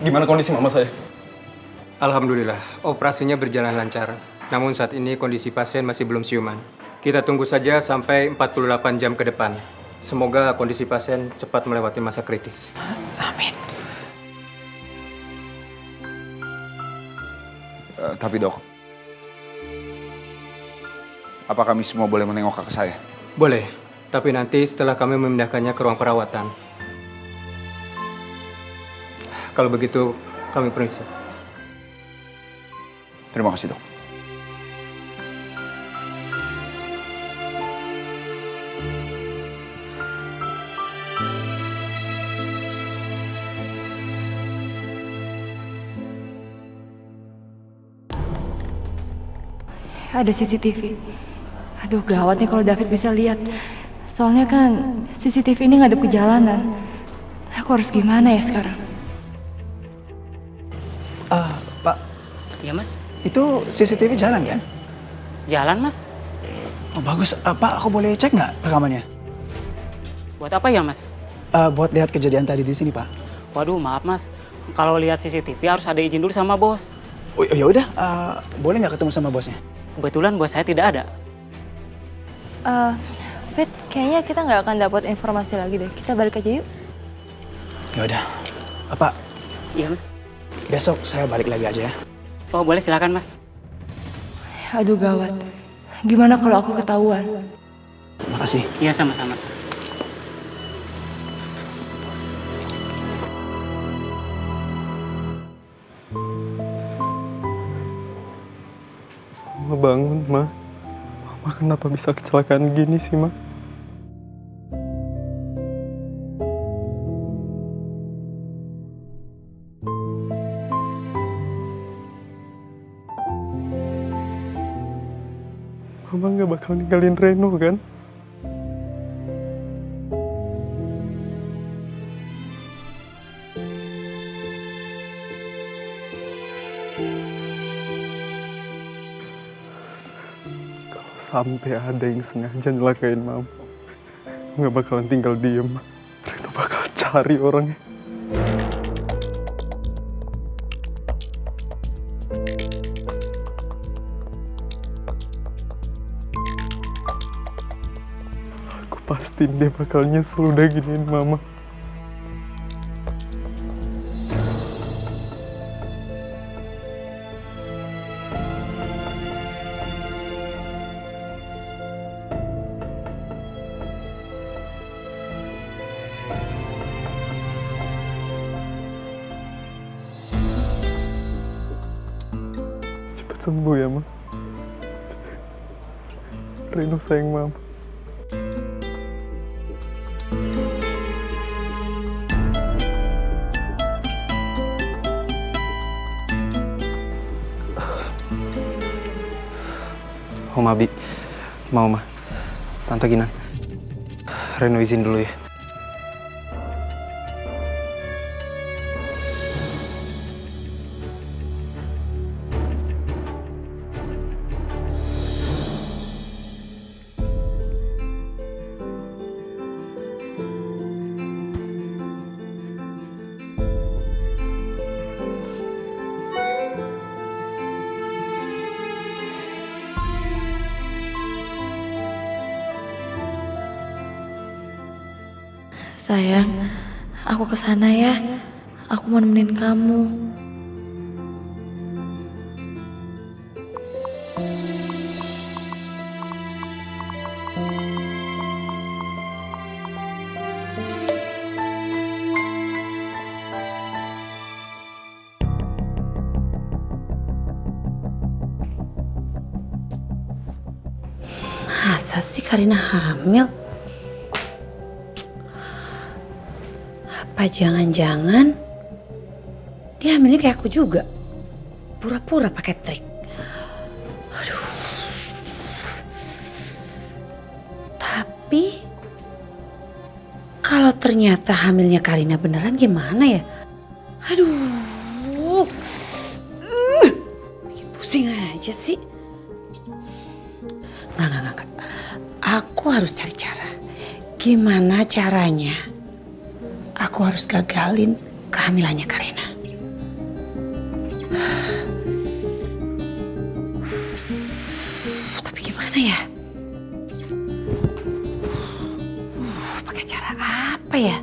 gimana kondisi mama saya? Alhamdulillah, operasinya berjalan lancar. Namun saat ini kondisi pasien masih belum siuman. Kita tunggu saja sampai 48 jam ke depan. Semoga kondisi pasien cepat melewati masa kritis. Amin. Tapi dok, apa kami semua boleh menengok kakak saya? Boleh, tapi nanti setelah kami memindahkannya ke ruang perawatan. Kalau begitu, kami permisi. Terima kasih dok. Ada CCTV. Aduh gawat nih kalau David bisa lihat. Soalnya kan CCTV ini ngadep ke jalanan. Aku harus gimana ya sekarang? Pak. Iya mas. Itu CCTV jalan kan? Jalan mas. Oh bagus, Pak aku boleh cek nggak rekamannya? Buat apa ya, Mas? Buat lihat kejadian tadi di sini, Pak. Waduh, maaf, Mas. Kalau lihat CCTV harus ada izin dulu sama bos. Oh ya udah, boleh nggak ketemu sama bosnya? Kebetulan bos saya tidak ada. Fit, kayaknya kita nggak akan dapat informasi lagi deh. Kita balik aja yuk. Ya udah, Pak. Iya, Mas. Besok saya balik lagi aja ya. Oh, boleh silakan, Mas. Aduh gawat. Gimana kalau aku ketahuan? Makasih. Iya, sama-sama. Ma bangun, Ma. Mama kenapa bisa kecelakaan gini sih, Ma? Mama nggak bakal ninggalin Reno, kan? Sampai ada yang sengaja nyelakain Mama, nggak bakalan tinggal diem. Reno bakal cari orangnya. Aku pastiin dia bakal nyesel udah giniin Mama. Sembuh ya, Ma. Reno sayang Mama. Om Abi, mau Ma, Tante Kinan. Reno izin dulu ya. Sayang, aku kesana ya. Aku mau nemenin kamu. Masa sih Karina hamil? Apa jangan-jangan dia hamilnya kayak aku juga? Pura-pura pakai trik. Aduh. Tapi kalau ternyata hamilnya Karina beneran gimana ya? Aduh. Bikin pusing aja sih. Enggak. Aku harus cari cara. Gimana caranya? Aku harus gagalin kehamilannya Karina. Tapi gimana ya? Pakai cara apa ya?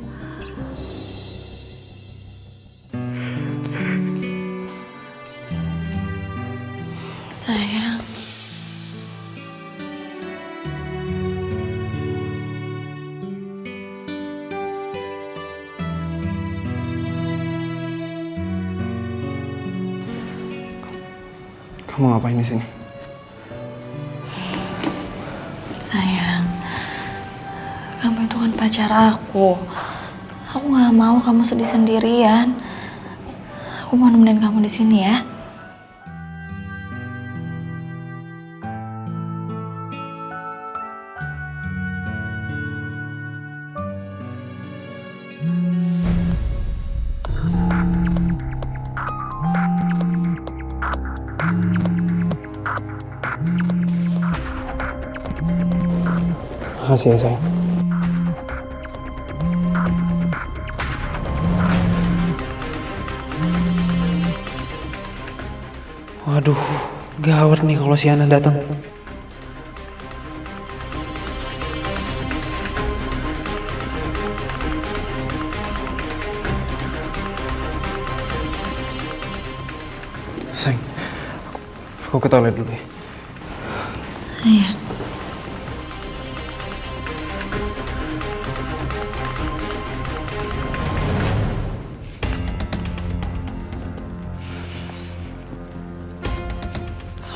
Sayang. Kamu ngapain di sini? Sayang, kamu itu kan pacar aku. Aku nggak mau kamu sedih sendirian. Aku mau nemenin kamu di sini ya. Makasih ya, sayang. Waduh, gawat nih kalau si Ana datang. Sayang, aku ke toilet dulu ya. Iya.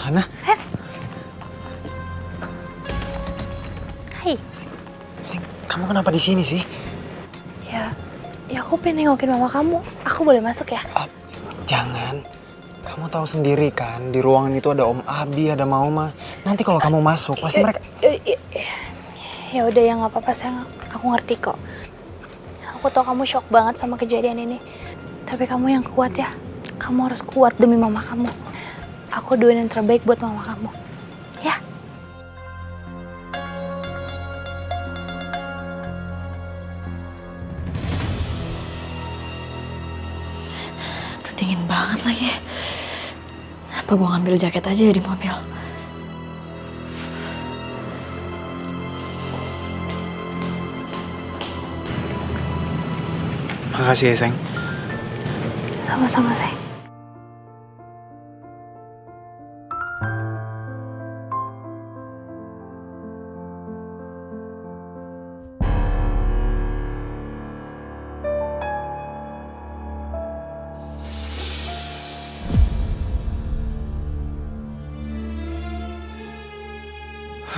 Hana, Hai. kamu kenapa di sini sih? Ya aku pengen nengokin mama kamu. Aku boleh masuk ya? Jangan. Kamu tahu sendiri kan, di ruangan itu ada Om Abi, ada Mauma. Nanti kalau kamu masuk, pasti mereka... Ya udah ya nggak apa-apa sayang. Aku ngerti kok. Aku tahu kamu shock banget sama kejadian ini. Tapi kamu yang kuat ya. Kamu harus kuat demi mama kamu. Aku doain yang terbaik buat mama kamu. Ya. Aduh, dingin banget lagi. Apa gua ngambil jaket aja ya di mobil? Makasih ya, sayang. Sama-sama sayang.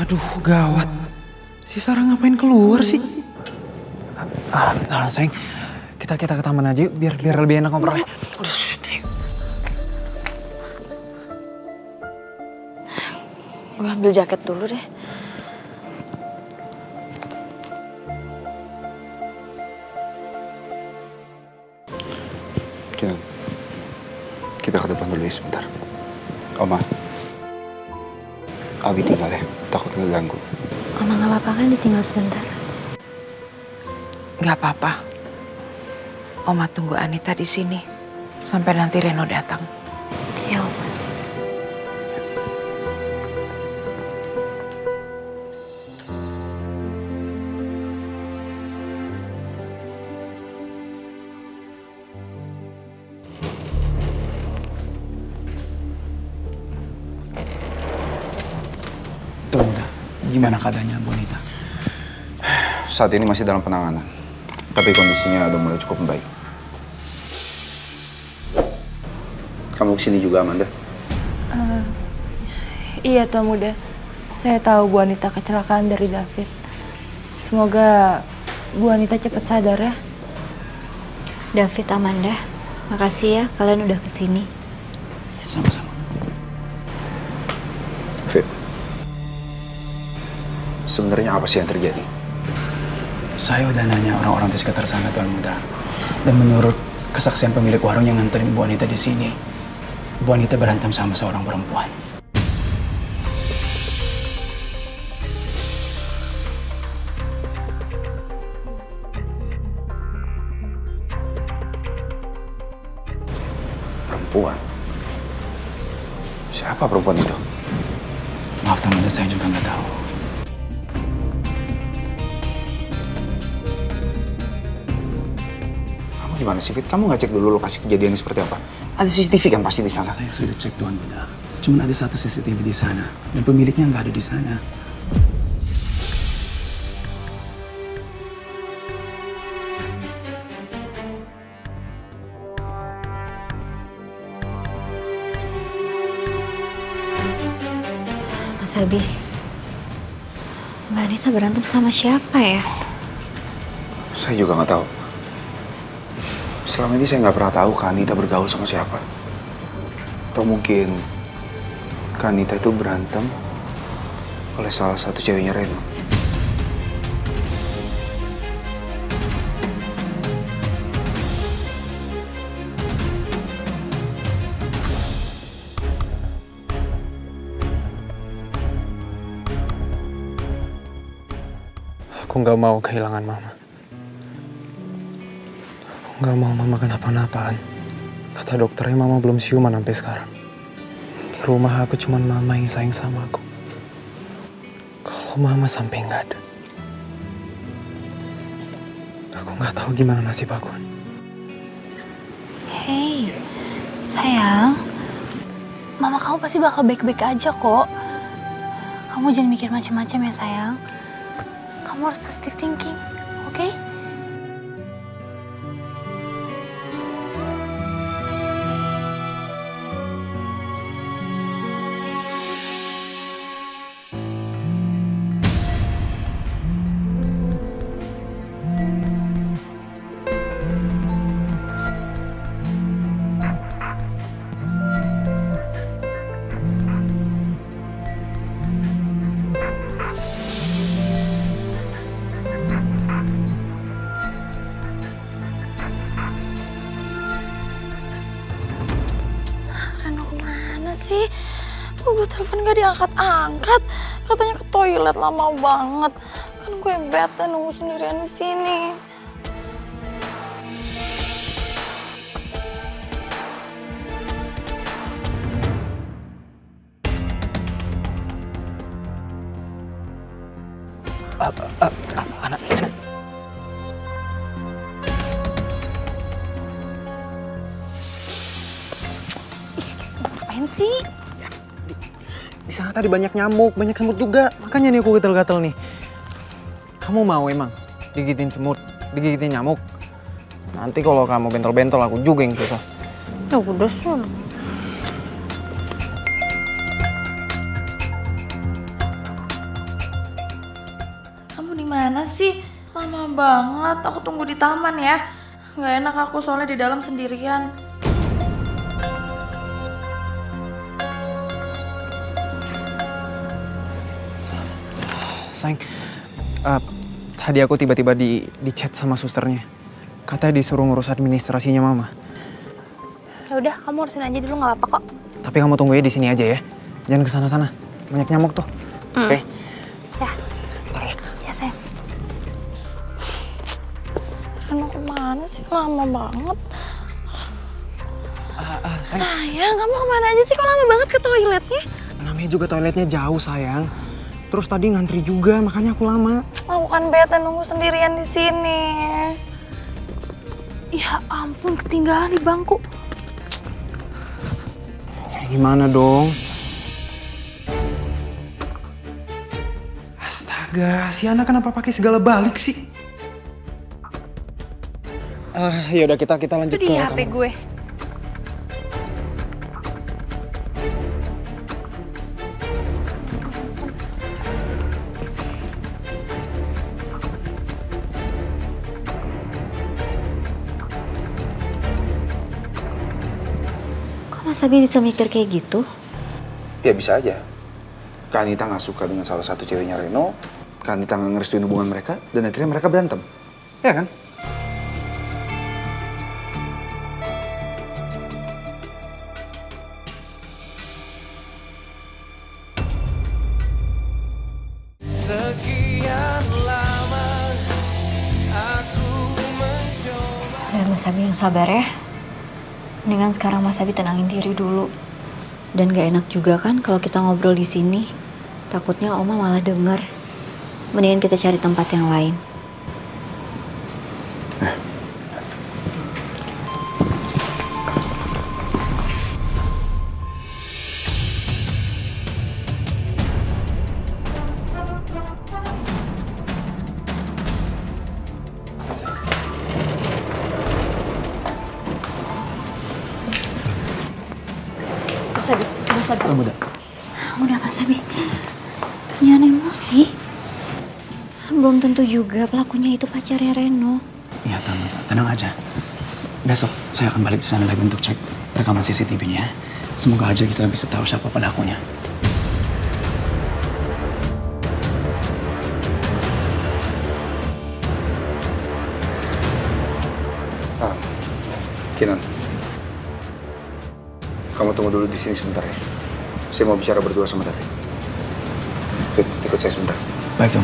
Aduh, gawat. Si Sarah ngapain keluar sih? Sayang, kita ke taman aja yuk, biar lebih enak ngobrolnya. Gue ambil jaket dulu deh. Kita ke depan dulu ya sebentar. Oma, Abi tinggal ya, takut ngeganggu. Oma nggak apa-apa kan ditinggal sebentar? Gak apa-apa. Oma tunggu Anita di sini sampai nanti Reno datang. Iya, Oma. Tuh, gimana keadaannya Bonita? Saat ini masih dalam penanganan, tapi kondisinya udah mulai cukup membaik. Kamu kesini juga, Amanda? Iya, Tuan Muda. Saya tahu Bu Anita kecelakaan dari David. Semoga Bu Anita cepat sadar ya. David, Amanda, makasih ya kalian udah kesini. Sama-sama. Fit, sebenarnya apa sih yang terjadi? Saya udah nanya orang-orang di sekitar sana, Tuan Muda. Dan menurut kesaksian pemilik warung yang nganterin Bu Anita di sini, Bu Anita berantem sama seorang perempuan. Perempuan? Siapa perempuan itu? Maaf, Tuan Muda, saya juga nggak tahu. Gimana sih, Fit? Kamu nggak cek dulu lokasi kejadiannya seperti apa? Ada CCTV kan pasti di sana? Saya sudah cek, Tuan Muda. Cuma ada satu CCTV di sana, dan pemiliknya nggak ada di sana. Mas Abi, Mbak Anita berantem sama siapa ya? Saya juga nggak tahu. Selama ini saya nggak pernah tahu Kak Anita bergaul sama siapa. Atau mungkin Kak Anita itu berantem oleh salah satu ceweknya Reno. Aku nggak mau kehilangan mama. Aku nggak mau mama kenapa-napaan. Kata dokternya mama belum siuman sampai sekarang. Di rumah aku cuman mama yang sayang sama aku. Kalau mama sampai nggak ada, aku nggak tahu gimana nasib aku. Hei, sayang. Mama kamu pasti bakal baik-baik aja kok. Kamu jangan mikir macam-macam ya sayang. Kamu harus positive thinking, oke? Reno kemana sih? Gue telepon gak diangkat-angkat. Katanya ke toilet lama banget. Kan gue bete nunggu sendirian di sini. Anak. Ngapain sih? Di sana tadi banyak nyamuk, banyak semut juga. Makanya nih aku gatel-gatel nih. Kamu mau emang digigitin semut, digigitin nyamuk? Nanti kalau kamu bentol-bentol aku juga yang susah. Ya udah sih. Kamu di mana sih? Lama banget. Aku tunggu di taman ya. Nggak enak aku soalnya di dalam sendirian. Sayang, tadi aku tiba-tiba di chat sama susternya. Katanya disuruh ngurus administrasinya mama. Ya udah, kamu urusin aja dulu, nggak apa-apa kok. Tapi kamu tunggu ya di sini aja ya. Jangan kesana-sana. Banyak nyamuk tuh. Oke. Ya. Bentar ya. Ya sayang. Reno kemana sih? Lama banget. Sayang, kamu kemana aja sih? Kok lama banget ke toiletnya? namanya juga toiletnya jauh sayang. Terus tadi ngantri juga, makanya aku lama. Aku kan bete nunggu sendirian di sini. Ya ampun, ketinggalan di bangku. Gimana dong? Astaga, si anak kenapa pakai segala balik sih? Ya udah kita lanjut Itu di ke HP gue. Mas Abi bisa mikir kayak gitu? Ya bisa aja. Kak Anita gak suka dengan salah satu ceweknya Reno, Kak Anita gak ngerestuin hubungan mereka, dan akhirnya mereka berantem. Ya kan? Sekian lama aku mencoba. Udah Mas Abi yang sabar ya. Mendingan sekarang Mas Abi tenangin diri dulu. Dan gak enak juga kan kalau kita ngobrol di sini. Takutnya Oma malah denger. Mendingan kita cari tempat yang lain. Udah Mas Abi, jangan emosi. Belum tentu juga pelakunya itu pacarnya Reno. Iya, tenang aja. Besok saya akan balik ke sana lagi untuk cek rekaman CCTV-nya. Semoga aja kita bisa tahu siapa pelakunya. Kinan, kamu tunggu dulu di sini sebentar ya. Saya mau bicara berdua sama David. Fit, ikut saya sebentar. Baik, Tom.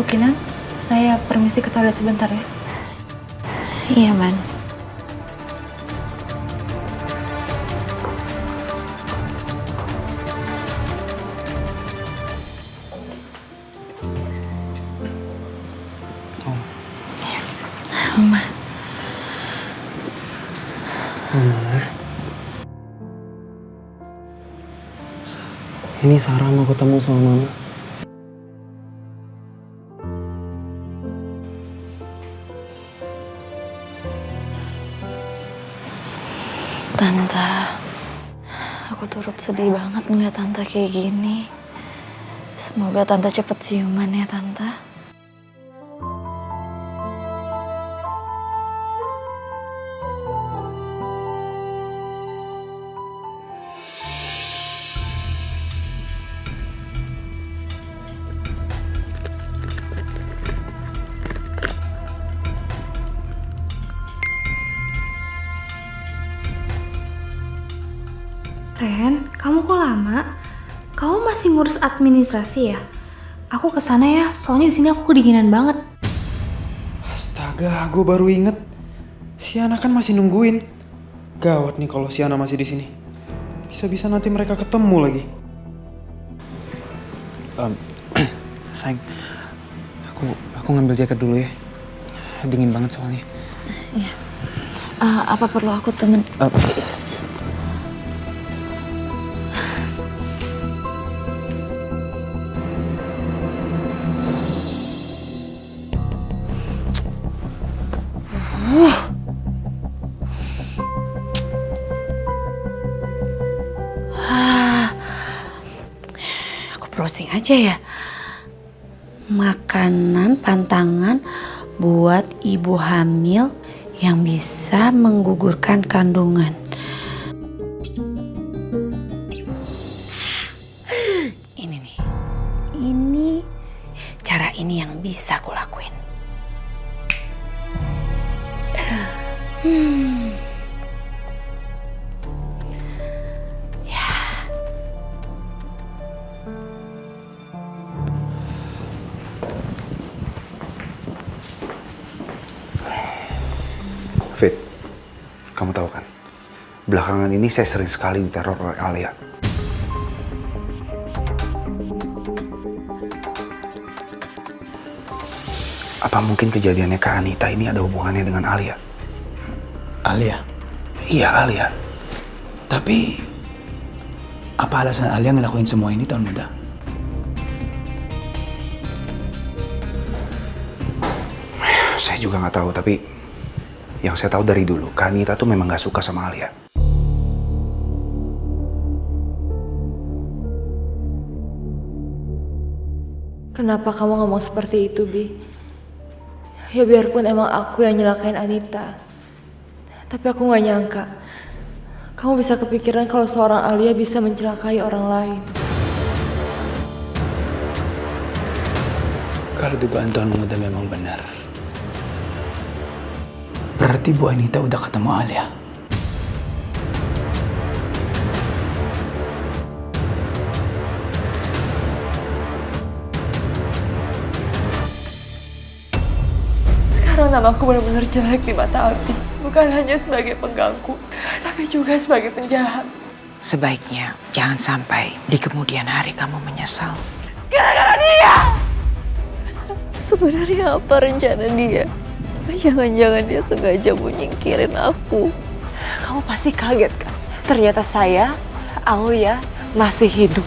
Bu Kinan, saya permisi ke toilet sebentar ya. Iya, Man. Mama. Ini Sarah mau ketemu sama Mama. Tante, aku turut sedih banget ngeliat Tante kayak gini. Semoga Tante cepet siuman ya, Tante. Ren, kamu kok lama? Kamu masih ngurus administrasi ya? Aku kesana ya, soalnya di sini aku kedinginan banget. Astaga, gue baru inget. Si Ana kan masih nungguin. Gawat nih kalau si Ana masih di sini. Bisa-bisa nanti mereka ketemu lagi. Sayang, aku ngambil jaket dulu ya. Dingin banget soalnya. Iya. Apa perlu aku temen? Aku browsing aja ya. Makanan pantangan buat ibu hamil yang bisa menggugurkan kandungan. Ini nih. Ini cara ini yang bisa aku lakuin. Fit, kamu tahu kan, belakangan ini saya sering sekali diteror oleh Alia. Apa mungkin kejadiannya Kak Anita ini ada hubungannya dengan Alia? Alia? Iya, Alia. Tapi, apa alasan Alia ngelakuin semua ini tahun muda? Saya juga nggak tahu, tapi yang saya tahu dari dulu, Kak Anita tuh memang nggak suka sama Alia. Kenapa kamu ngomong seperti itu, Bi? Ya biarpun emang aku yang nyelakain Anita. Tapi aku gak nyangka kamu bisa kepikiran kalau seorang Alia bisa mencelakai orang lain. Kalau dugaan tahun muda memang benar. Berarti Bu Anita udah ketemu Alia. Sekarang nama aku benar-benar jelek di mata Abi. Bukan hanya sebagai pengganggu, tapi juga sebagai penjahat. Sebaiknya jangan sampai di kemudian hari kamu menyesal. Gara-gara dia! Sebenarnya apa rencana dia? Jangan-jangan dia sengaja mau nyingkirin aku. Kamu pasti kaget kan? Ternyata saya, Aulia, masih hidup.